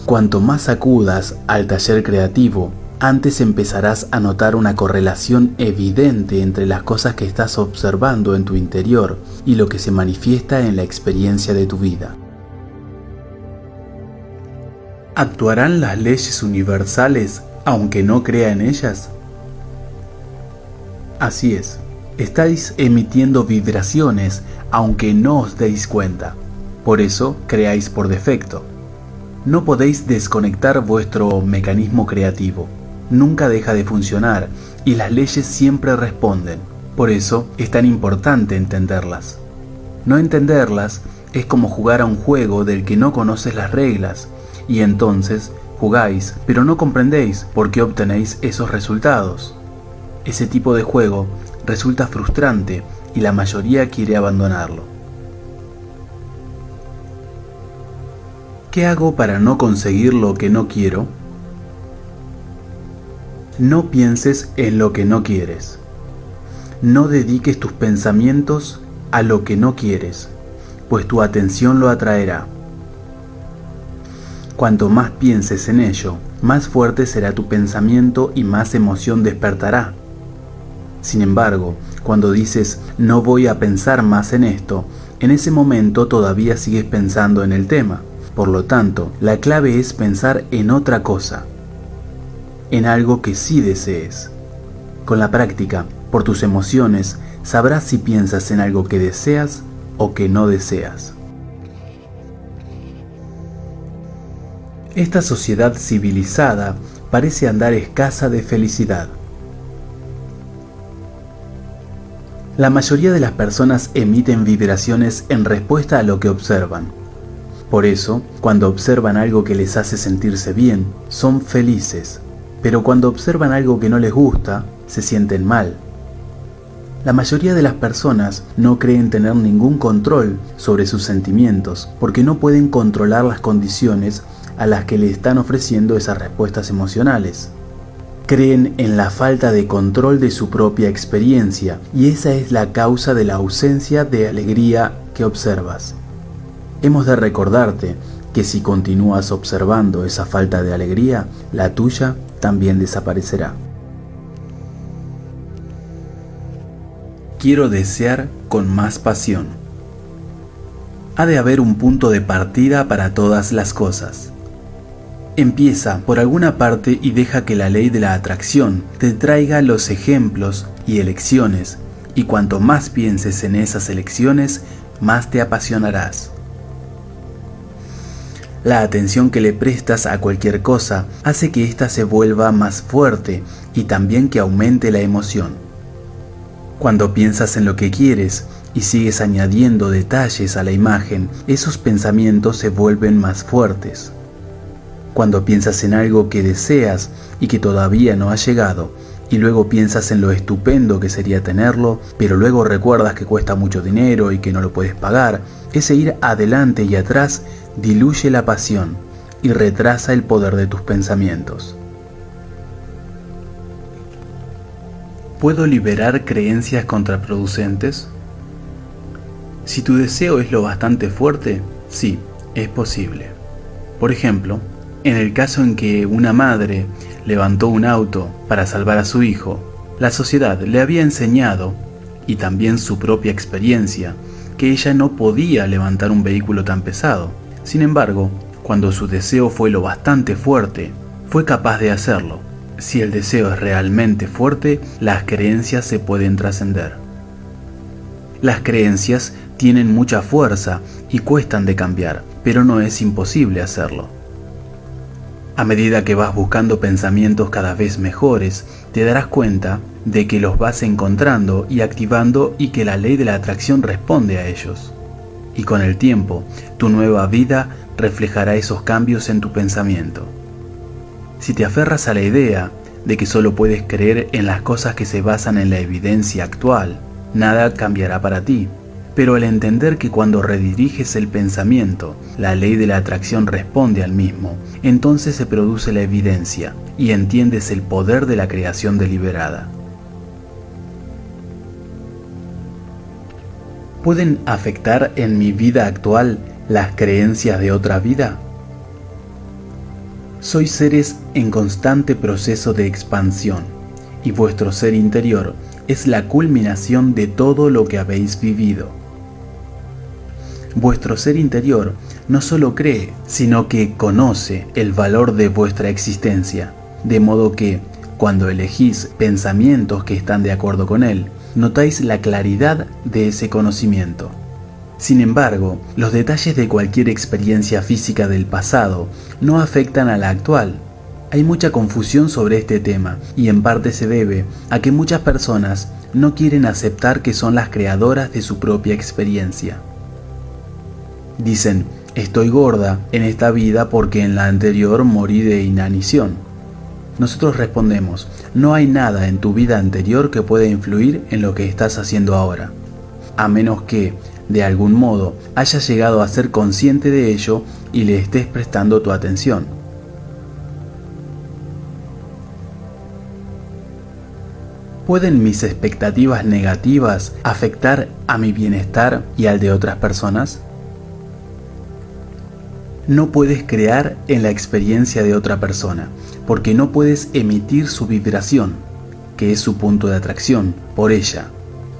Speaker 1: Cuanto más acudas al taller creativo, antes empezarás a notar una correlación evidente entre las cosas que estás observando en tu interior y lo que se manifiesta en la experiencia de tu vida. ¿Actuarán las leyes universales aunque no crea en ellas? Así es, estáis emitiendo vibraciones aunque no os deis cuenta. Por eso creáis por defecto. No podéis desconectar vuestro mecanismo creativo. Nunca deja de funcionar y las leyes siempre responden. Por eso es tan importante entenderlas. No entenderlas es como jugar a un juego del que no conoces las reglas y entonces jugáis, pero no comprendéis por qué obtenéis esos resultados. Ese tipo de juego resulta frustrante y la mayoría quiere abandonarlo. ¿Qué hago para no conseguir lo que no quiero? No pienses en lo que no quieres. No dediques tus pensamientos a lo que no quieres, pues tu atención lo atraerá. Cuanto más pienses en ello, más fuerte será tu pensamiento y más emoción despertará. Sin embargo, cuando dices no voy a pensar más en esto, en ese momento todavía sigues pensando en el tema. Por lo tanto, la clave es pensar en otra cosa, en algo que sí desees. Con la práctica, por tus emociones, sabrás si piensas en algo que deseas o que no deseas. Esta sociedad civilizada parece andar escasa de felicidad. La mayoría de las personas emiten vibraciones en respuesta a lo que observan. Por eso, cuando observan algo que les hace sentirse bien, son felices, pero cuando observan algo que no les gusta, se sienten mal. La mayoría de las personas no creen tener ningún control sobre sus sentimientos porque no pueden controlar las condiciones a las que le están ofreciendo esas respuestas emocionales. Creen en la falta de control de su propia experiencia y esa es la causa de la ausencia de alegría que observas. Hemos de recordarte que si continúas observando esa falta de alegría, la tuya también desaparecerá. Quiero desear con más pasión. Ha de haber un punto de partida para todas las cosas. Empieza por alguna parte y deja que la ley de la atracción te traiga los ejemplos y elecciones, y cuanto más pienses en esas elecciones, más te apasionarás. La atención que le prestas a cualquier cosa hace que ésta se vuelva más fuerte y también que aumente la emoción. Cuando piensas en lo que quieres y sigues añadiendo detalles a la imagen, esos pensamientos se vuelven más fuertes. Cuando piensas en algo que deseas y que todavía no ha llegado, y luego piensas en lo estupendo que sería tenerlo, pero luego recuerdas que cuesta mucho dinero y que no lo puedes pagar, ese ir adelante y atrás diluye la pasión y retrasa el poder de tus pensamientos. ¿Puedo liberar creencias contraproducentes? Si tu deseo es lo bastante fuerte, sí, es posible. Por ejemplo, en el caso en que una madre levantó un auto para salvar a su hijo, la sociedad le había enseñado, y también su propia experiencia, que ella no podía levantar un vehículo tan pesado. Sin embargo, Cuando su deseo fue lo bastante fuerte, fue capaz de hacerlo. Si el deseo es realmente fuerte, las creencias se pueden trascender. Las creencias tienen mucha fuerza y cuestan de cambiar, pero no es imposible hacerlo. A medida que vas buscando pensamientos cada vez mejores, te darás cuenta de que los vas encontrando y activando y que la ley de la atracción responde a ellos. Y con el tiempo, tu nueva vida reflejará esos cambios en tu pensamiento. Si te aferras a la idea de que solo puedes creer en las cosas que se basan en la evidencia actual, nada cambiará para ti. Pero al entender que cuando rediriges el pensamiento, la ley de la atracción responde al mismo, entonces se produce la evidencia y entiendes el poder de la creación deliberada. ¿Pueden afectar en mi vida actual las creencias de otra vida? Sois seres en constante proceso de expansión, y vuestro ser interior es la culminación de todo lo que habéis vivido. Vuestro ser interior no solo cree, sino que conoce el valor de vuestra existencia, de modo que, cuando elegís pensamientos que están de acuerdo con él, notáis la claridad de ese conocimiento. Sin embargo, los detalles de cualquier experiencia física del pasado no afectan a la actual. Hay mucha confusión sobre este tema y en parte se debe a que muchas personas no quieren aceptar que son las creadoras de su propia experiencia. Dicen, estoy gorda en esta vida porque en la anterior morí de inanición. Nosotros respondemos, no hay nada en tu vida anterior que pueda influir en lo que estás haciendo ahora, a menos que, de algún modo, hayas llegado a ser consciente de ello y le estés prestando tu atención. ¿Pueden mis expectativas negativas afectar a mi bienestar y al de otras personas? No puedes crear en la experiencia de otra persona, porque no puedes emitir su vibración, que es su punto de atracción, por ella.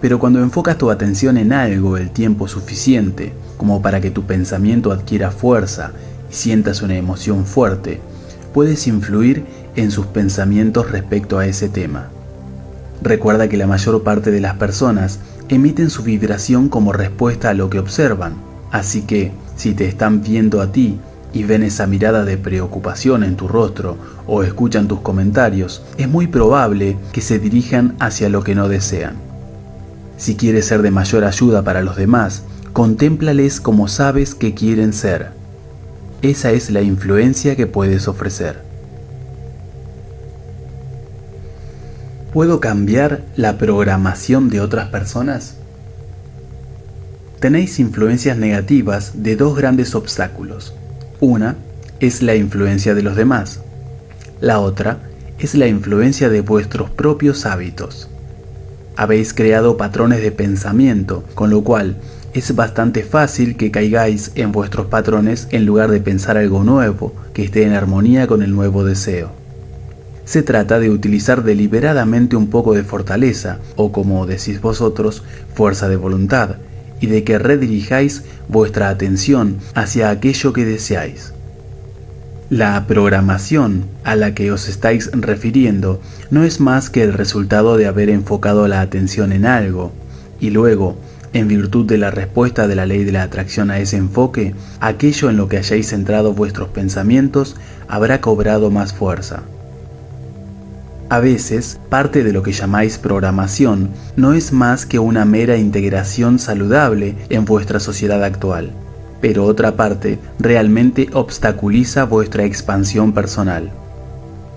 Speaker 1: Pero cuando enfocas tu atención en algo el tiempo suficiente, como para que tu pensamiento adquiera fuerza y sientas una emoción fuerte, puedes influir en sus pensamientos respecto a ese tema. Recuerda que la mayor parte de las personas emiten su vibración como respuesta a lo que observan, así que, si te están viendo a ti y ven esa mirada de preocupación en tu rostro o escuchan tus comentarios, es muy probable que se dirijan hacia lo que no desean. Si quieres ser de mayor ayuda para los demás, contémplales como sabes que quieren ser. Esa es la influencia que puedes ofrecer. ¿Puedo cambiar la programación de otras personas? Tenéis influencias negativas de dos grandes obstáculos. Una es la influencia de los demás. La otra es la influencia de vuestros propios hábitos. Habéis creado patrones de pensamiento, con lo cual es bastante fácil que caigáis en vuestros patrones en lugar de pensar algo nuevo que esté en armonía con el nuevo deseo. Se trata de utilizar deliberadamente un poco de fortaleza, o como decís vosotros, fuerza de voluntad, y de que redirijáis vuestra atención hacia aquello que deseáis. La programación a la que os estáis refiriendo no es más que el resultado de haber enfocado la atención en algo, y luego, en virtud de la respuesta de la ley de la atracción a ese enfoque, aquello en lo que hayáis centrado vuestros pensamientos habrá cobrado más fuerza. A veces, parte de lo que llamáis programación no es más que una mera integración saludable en vuestra sociedad actual, pero otra parte realmente obstaculiza vuestra expansión personal.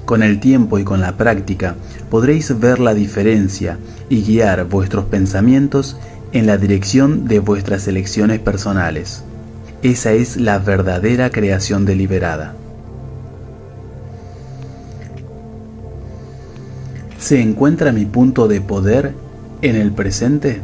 Speaker 1: Con el tiempo y con la práctica podréis ver la diferencia y guiar vuestros pensamientos en la dirección de vuestras elecciones personales. Esa es la verdadera creación deliberada. ¿Se encuentra mi punto de poder en el presente?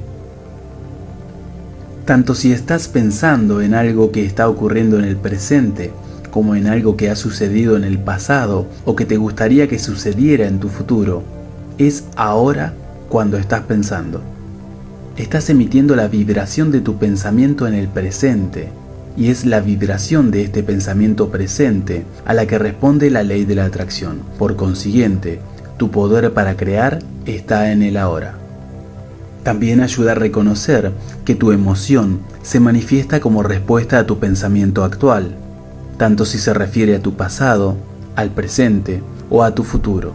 Speaker 1: Tanto si estás pensando en algo que está ocurriendo en el presente, como en algo que ha sucedido en el pasado o que te gustaría que sucediera en tu futuro, es ahora cuando estás pensando. Estás emitiendo la vibración de tu pensamiento en el presente, y es la vibración de este pensamiento presente a la que responde la ley de la atracción. Por consiguiente, tu poder para crear está en el ahora. También ayuda a reconocer que tu emoción se manifiesta como respuesta a tu pensamiento actual, tanto si se refiere a tu pasado, al presente o a tu futuro.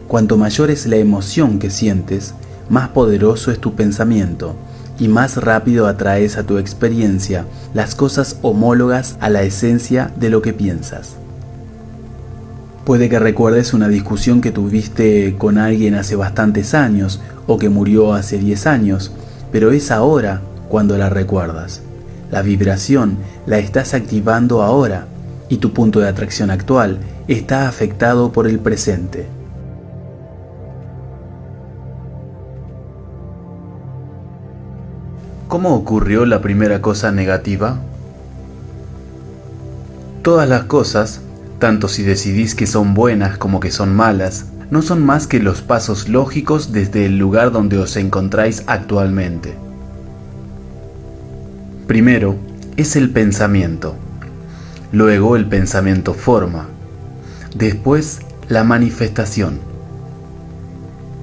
Speaker 1: Cuanto mayor es la emoción que sientes, más poderoso es tu pensamiento y más rápido atraes a tu experiencia las cosas homólogas a la esencia de lo que piensas. Puede que recuerdes una discusión que tuviste con alguien hace bastantes años o que murió hace 10 años, pero es ahora cuando la recuerdas. La vibración la estás activando ahora y tu punto de atracción actual está afectado por el presente. ¿Cómo ocurrió la primera cosa negativa? Todas las cosas, tanto si decidís que son buenas como que son malas, no son más que los pasos lógicos desde el lugar donde os encontráis actualmente. Primero es el pensamiento, luego el pensamiento forma, después la manifestación.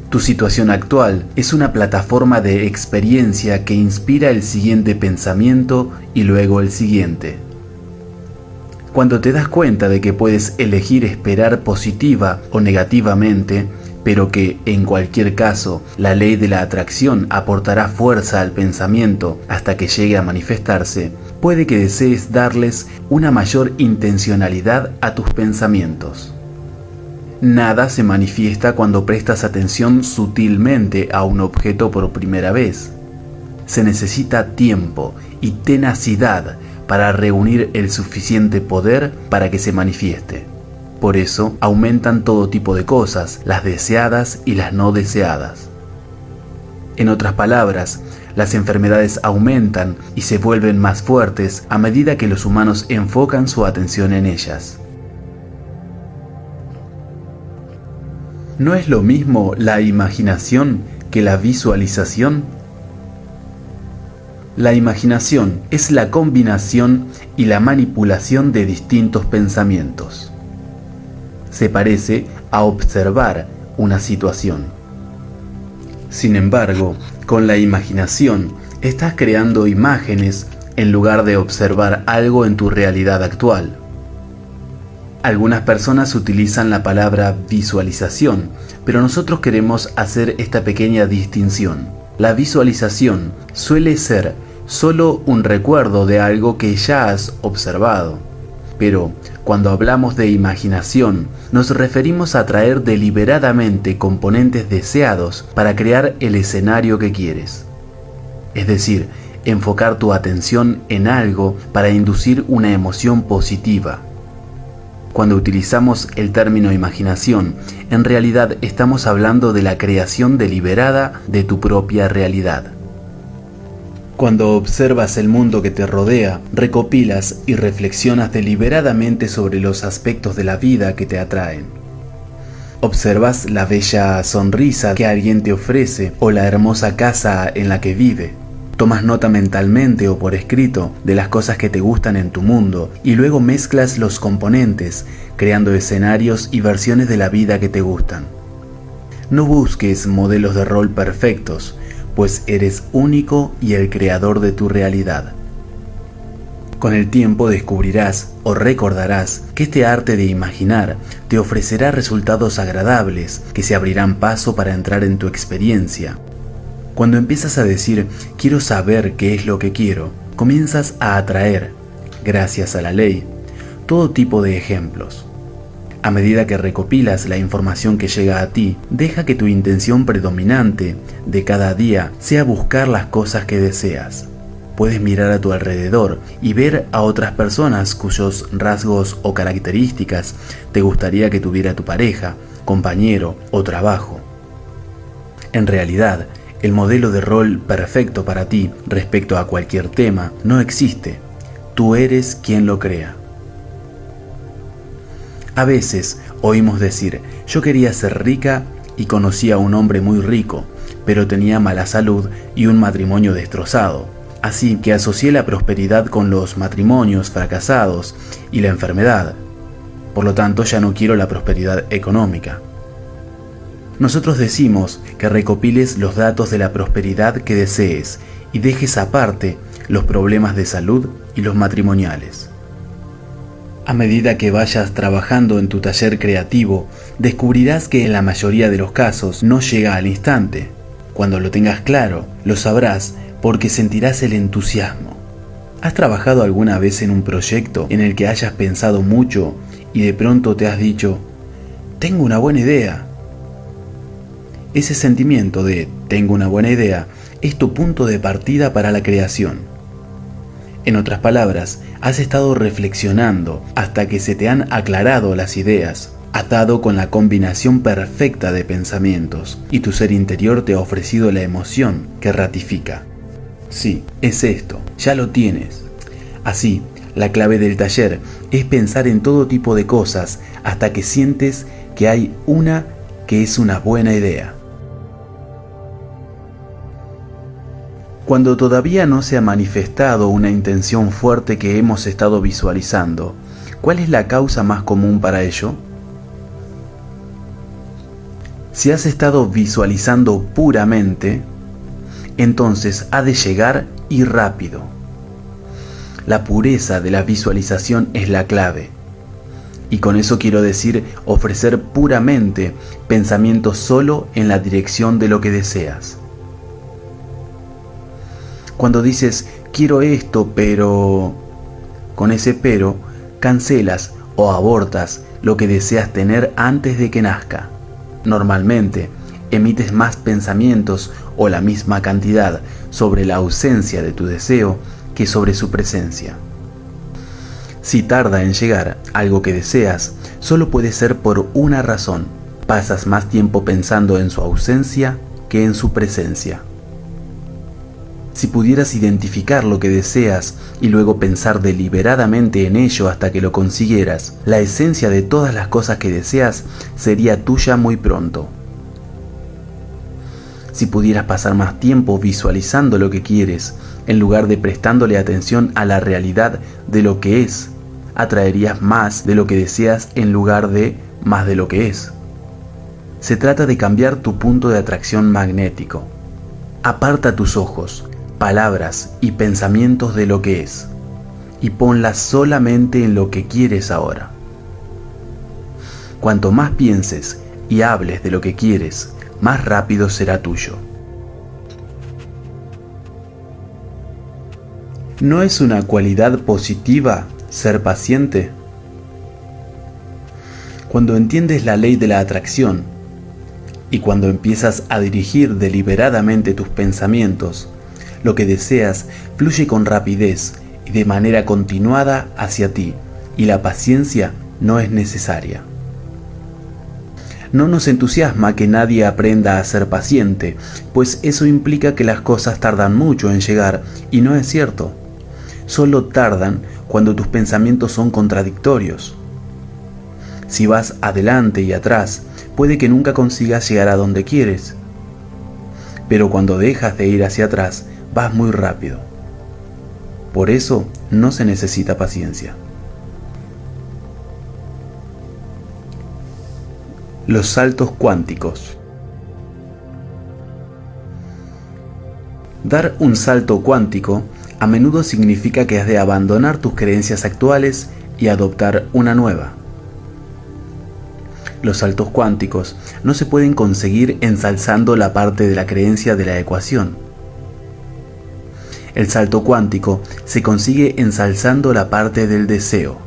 Speaker 1: Tu situación actual es una plataforma de experiencia que inspira el siguiente pensamiento y luego el siguiente. Cuando te das cuenta de que puedes elegir esperar positiva o negativamente, pero que, en cualquier caso, la ley de la atracción aportará fuerza al pensamiento hasta que llegue a manifestarse, puede que desees darles una mayor intencionalidad a tus pensamientos. Nada se manifiesta cuando prestas atención sutilmente a un objeto por primera vez. Se necesita tiempo y tenacidad para reunir el suficiente poder para que se manifieste. Por eso aumentan todo tipo de cosas, las deseadas y las no deseadas. En otras palabras, las enfermedades aumentan y se vuelven más fuertes a medida que los humanos enfocan su atención en ellas. ¿No es lo mismo la imaginación que la visualización? La imaginación es la combinación y la manipulación de distintos pensamientos. Se parece a observar una situación. Sin embargo, con la imaginación estás creando imágenes en lugar de observar algo en tu realidad actual. Algunas personas utilizan la palabra visualización, pero nosotros queremos hacer esta pequeña distinción. La visualización suele ser solo un recuerdo de algo que ya has observado. Pero cuando hablamos de imaginación, nos referimos a traer deliberadamente componentes deseados para crear el escenario que quieres. Es decir, enfocar tu atención en algo para inducir una emoción positiva. Cuando utilizamos el término imaginación, en realidad estamos hablando de la creación deliberada de tu propia realidad. Cuando observas el mundo que te rodea, recopilas y reflexionas deliberadamente sobre los aspectos de la vida que te atraen. Observas la bella sonrisa que alguien te ofrece o la hermosa casa en la que vive. Tomas nota mentalmente o por escrito de las cosas que te gustan en tu mundo y luego mezclas los componentes, creando escenarios y versiones de la vida que te gustan. No busques modelos de rol perfectos, pues eres único y el creador de tu realidad. Con el tiempo descubrirás o recordarás que este arte de imaginar te ofrecerá resultados agradables que se abrirán paso para entrar en tu experiencia. Cuando empiezas a decir, quiero saber qué es lo que quiero, comienzas a atraer, gracias a la ley, todo tipo de ejemplos. A medida que recopilas la información que llega a ti, deja que tu intención predominante de cada día sea buscar las cosas que deseas. Puedes mirar a tu alrededor y ver a otras personas cuyos rasgos o características te gustaría que tuviera tu pareja, compañero o trabajo. En realidad, el modelo de rol perfecto para ti respecto a cualquier tema no existe. Tú eres quien lo crea. A veces oímos decir, yo quería ser rica y conocí a un hombre muy rico, pero tenía mala salud y un matrimonio destrozado. Así que asocié la prosperidad con los matrimonios fracasados y la enfermedad. Por lo tanto, ya no quiero la prosperidad económica. Nosotros decimos que recopiles los datos de la prosperidad que desees y dejes aparte los problemas de salud y los matrimoniales. A medida que vayas trabajando en tu taller creativo, descubrirás que en la mayoría de los casos no llega al instante. Cuando lo tengas claro, lo sabrás porque sentirás el entusiasmo. ¿Has trabajado alguna vez en un proyecto en el que hayas pensado mucho y de pronto te has dicho, tengo una buena idea? Ese sentimiento de tengo una buena idea es tu punto de partida para la creación. En otras palabras, has estado reflexionando hasta que se te han aclarado las ideas, atado con la combinación perfecta de pensamientos, y tu ser interior te ha ofrecido la emoción que ratifica. Sí, es esto, ya lo tienes. Así, la clave del taller es pensar en todo tipo de cosas hasta que sientes que hay una que es una buena idea. Cuando todavía no se ha manifestado una intención fuerte que hemos estado visualizando, ¿cuál es la causa más común para ello? Si has estado visualizando puramente, entonces ha de llegar y rápido. La pureza de la visualización es la clave. Y con eso quiero decir ofrecer puramente pensamientos solo en la dirección de lo que deseas. Cuando dices, quiero esto, pero... con ese pero, cancelas o abortas lo que deseas tener antes de que nazca. Normalmente, emites más pensamientos o la misma cantidad sobre la ausencia de tu deseo que sobre su presencia. Si tarda en llegar algo que deseas, solo puede ser por una razón. Pasas más tiempo pensando en su ausencia que en su presencia. Si pudieras identificar lo que deseas y luego pensar deliberadamente en ello hasta que lo consiguieras, la esencia de todas las cosas que deseas sería tuya muy pronto. Si pudieras pasar más tiempo visualizando lo que quieres, en lugar de prestándole atención a la realidad de lo que es, atraerías más de lo que deseas en lugar de más de lo que es. Se trata de cambiar tu punto de atracción magnético. Aparta tus ojos, palabras y pensamientos de lo que es, y ponlas solamente en lo que quieres ahora. Cuanto más pienses y hables de lo que quieres, más rápido será tuyo. ¿No es una cualidad positiva ser paciente? Cuando entiendes la ley de la atracción y cuando empiezas a dirigir deliberadamente tus pensamientos, lo que deseas fluye con rapidez y de manera continuada hacia ti, y la paciencia no es necesaria. No nos entusiasma que nadie aprenda a ser paciente, pues eso implica que las cosas tardan mucho en llegar, y no es cierto. Solo tardan cuando tus pensamientos son contradictorios. Si vas adelante y atrás, puede que nunca consigas llegar a donde quieres. Pero cuando dejas de ir hacia atrás, vas muy rápido. Por eso no se necesita paciencia. Los saltos cuánticos. Dar un salto cuántico a menudo significa que has de abandonar tus creencias actuales y adoptar una nueva. Los saltos cuánticos no se pueden conseguir ensalzando la parte de la creencia de la ecuación. El salto cuántico se consigue ensalzando la parte del deseo.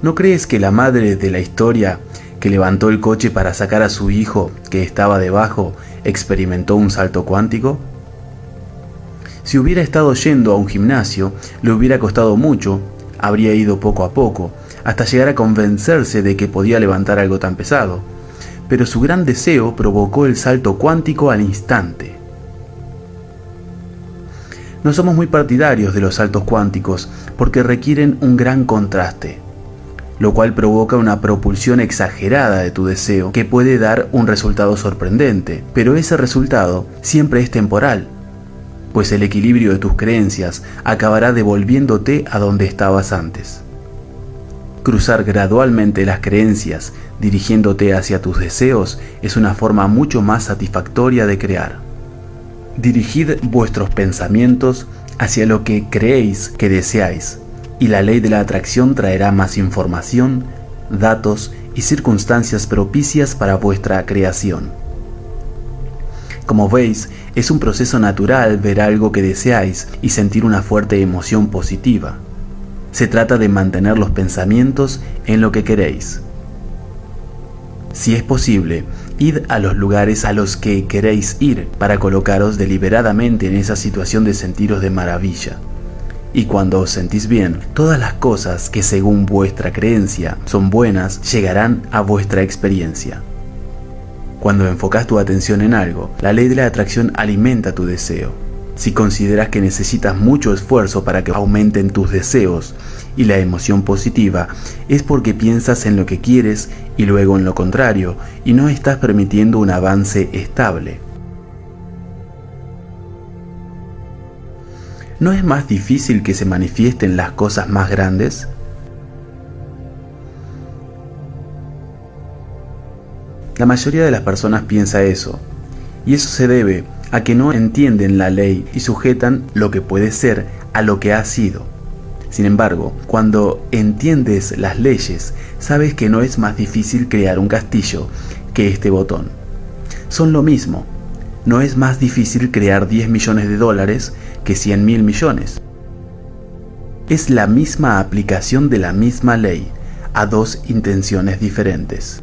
Speaker 1: ¿No crees que la madre de la historia, que levantó el coche para sacar a su hijo que estaba debajo, experimentó un salto cuántico? Si hubiera estado yendo a un gimnasio, le hubiera costado mucho, habría ido poco a poco, hasta llegar a convencerse de que podía levantar algo tan pesado. Pero su gran deseo provocó el salto cuántico al instante. No somos muy partidarios de los saltos cuánticos porque requieren un gran contraste. lo cual provoca una propulsión exagerada de tu deseo que puede dar un resultado sorprendente, pero ese resultado siempre es temporal, pues el equilibrio de tus creencias acabará devolviéndote a donde estabas antes. Cruzar gradualmente las creencias dirigiéndote hacia tus deseos es una forma mucho más satisfactoria de crear. Dirigid vuestros pensamientos hacia lo que creéis que deseáis, y la ley de la atracción traerá más información, datos y circunstancias propicias para vuestra creación. Como veis, es un proceso natural ver algo que deseáis y sentir una fuerte emoción positiva. Se trata de mantener los pensamientos en lo que queréis. Si es posible, id a los lugares a los que queréis ir para colocaros deliberadamente en esa situación de sentiros de maravilla. Y cuando os sentís bien, todas las cosas que según vuestra creencia son buenas llegarán a vuestra experiencia. Cuando enfocas tu atención en algo, la ley de la atracción alimenta tu deseo. Si consideras que necesitas mucho esfuerzo para que aumenten tus deseos y la emoción positiva, es porque piensas en lo que quieres y luego en lo contrario, y no estás permitiendo un avance estable. ¿No es más difícil que se manifiesten las cosas más grandes? La mayoría de las personas piensa eso, y eso se debe a que no entienden la ley y sujetan lo que puede ser a lo que ha sido. Sin embargo, cuando entiendes las leyes, sabes que no es más difícil crear un castillo que este botón. Son lo mismo. No es más difícil crear 10 millones de dólares que 100.000 millones. Es la misma aplicación de la misma ley a dos intenciones diferentes.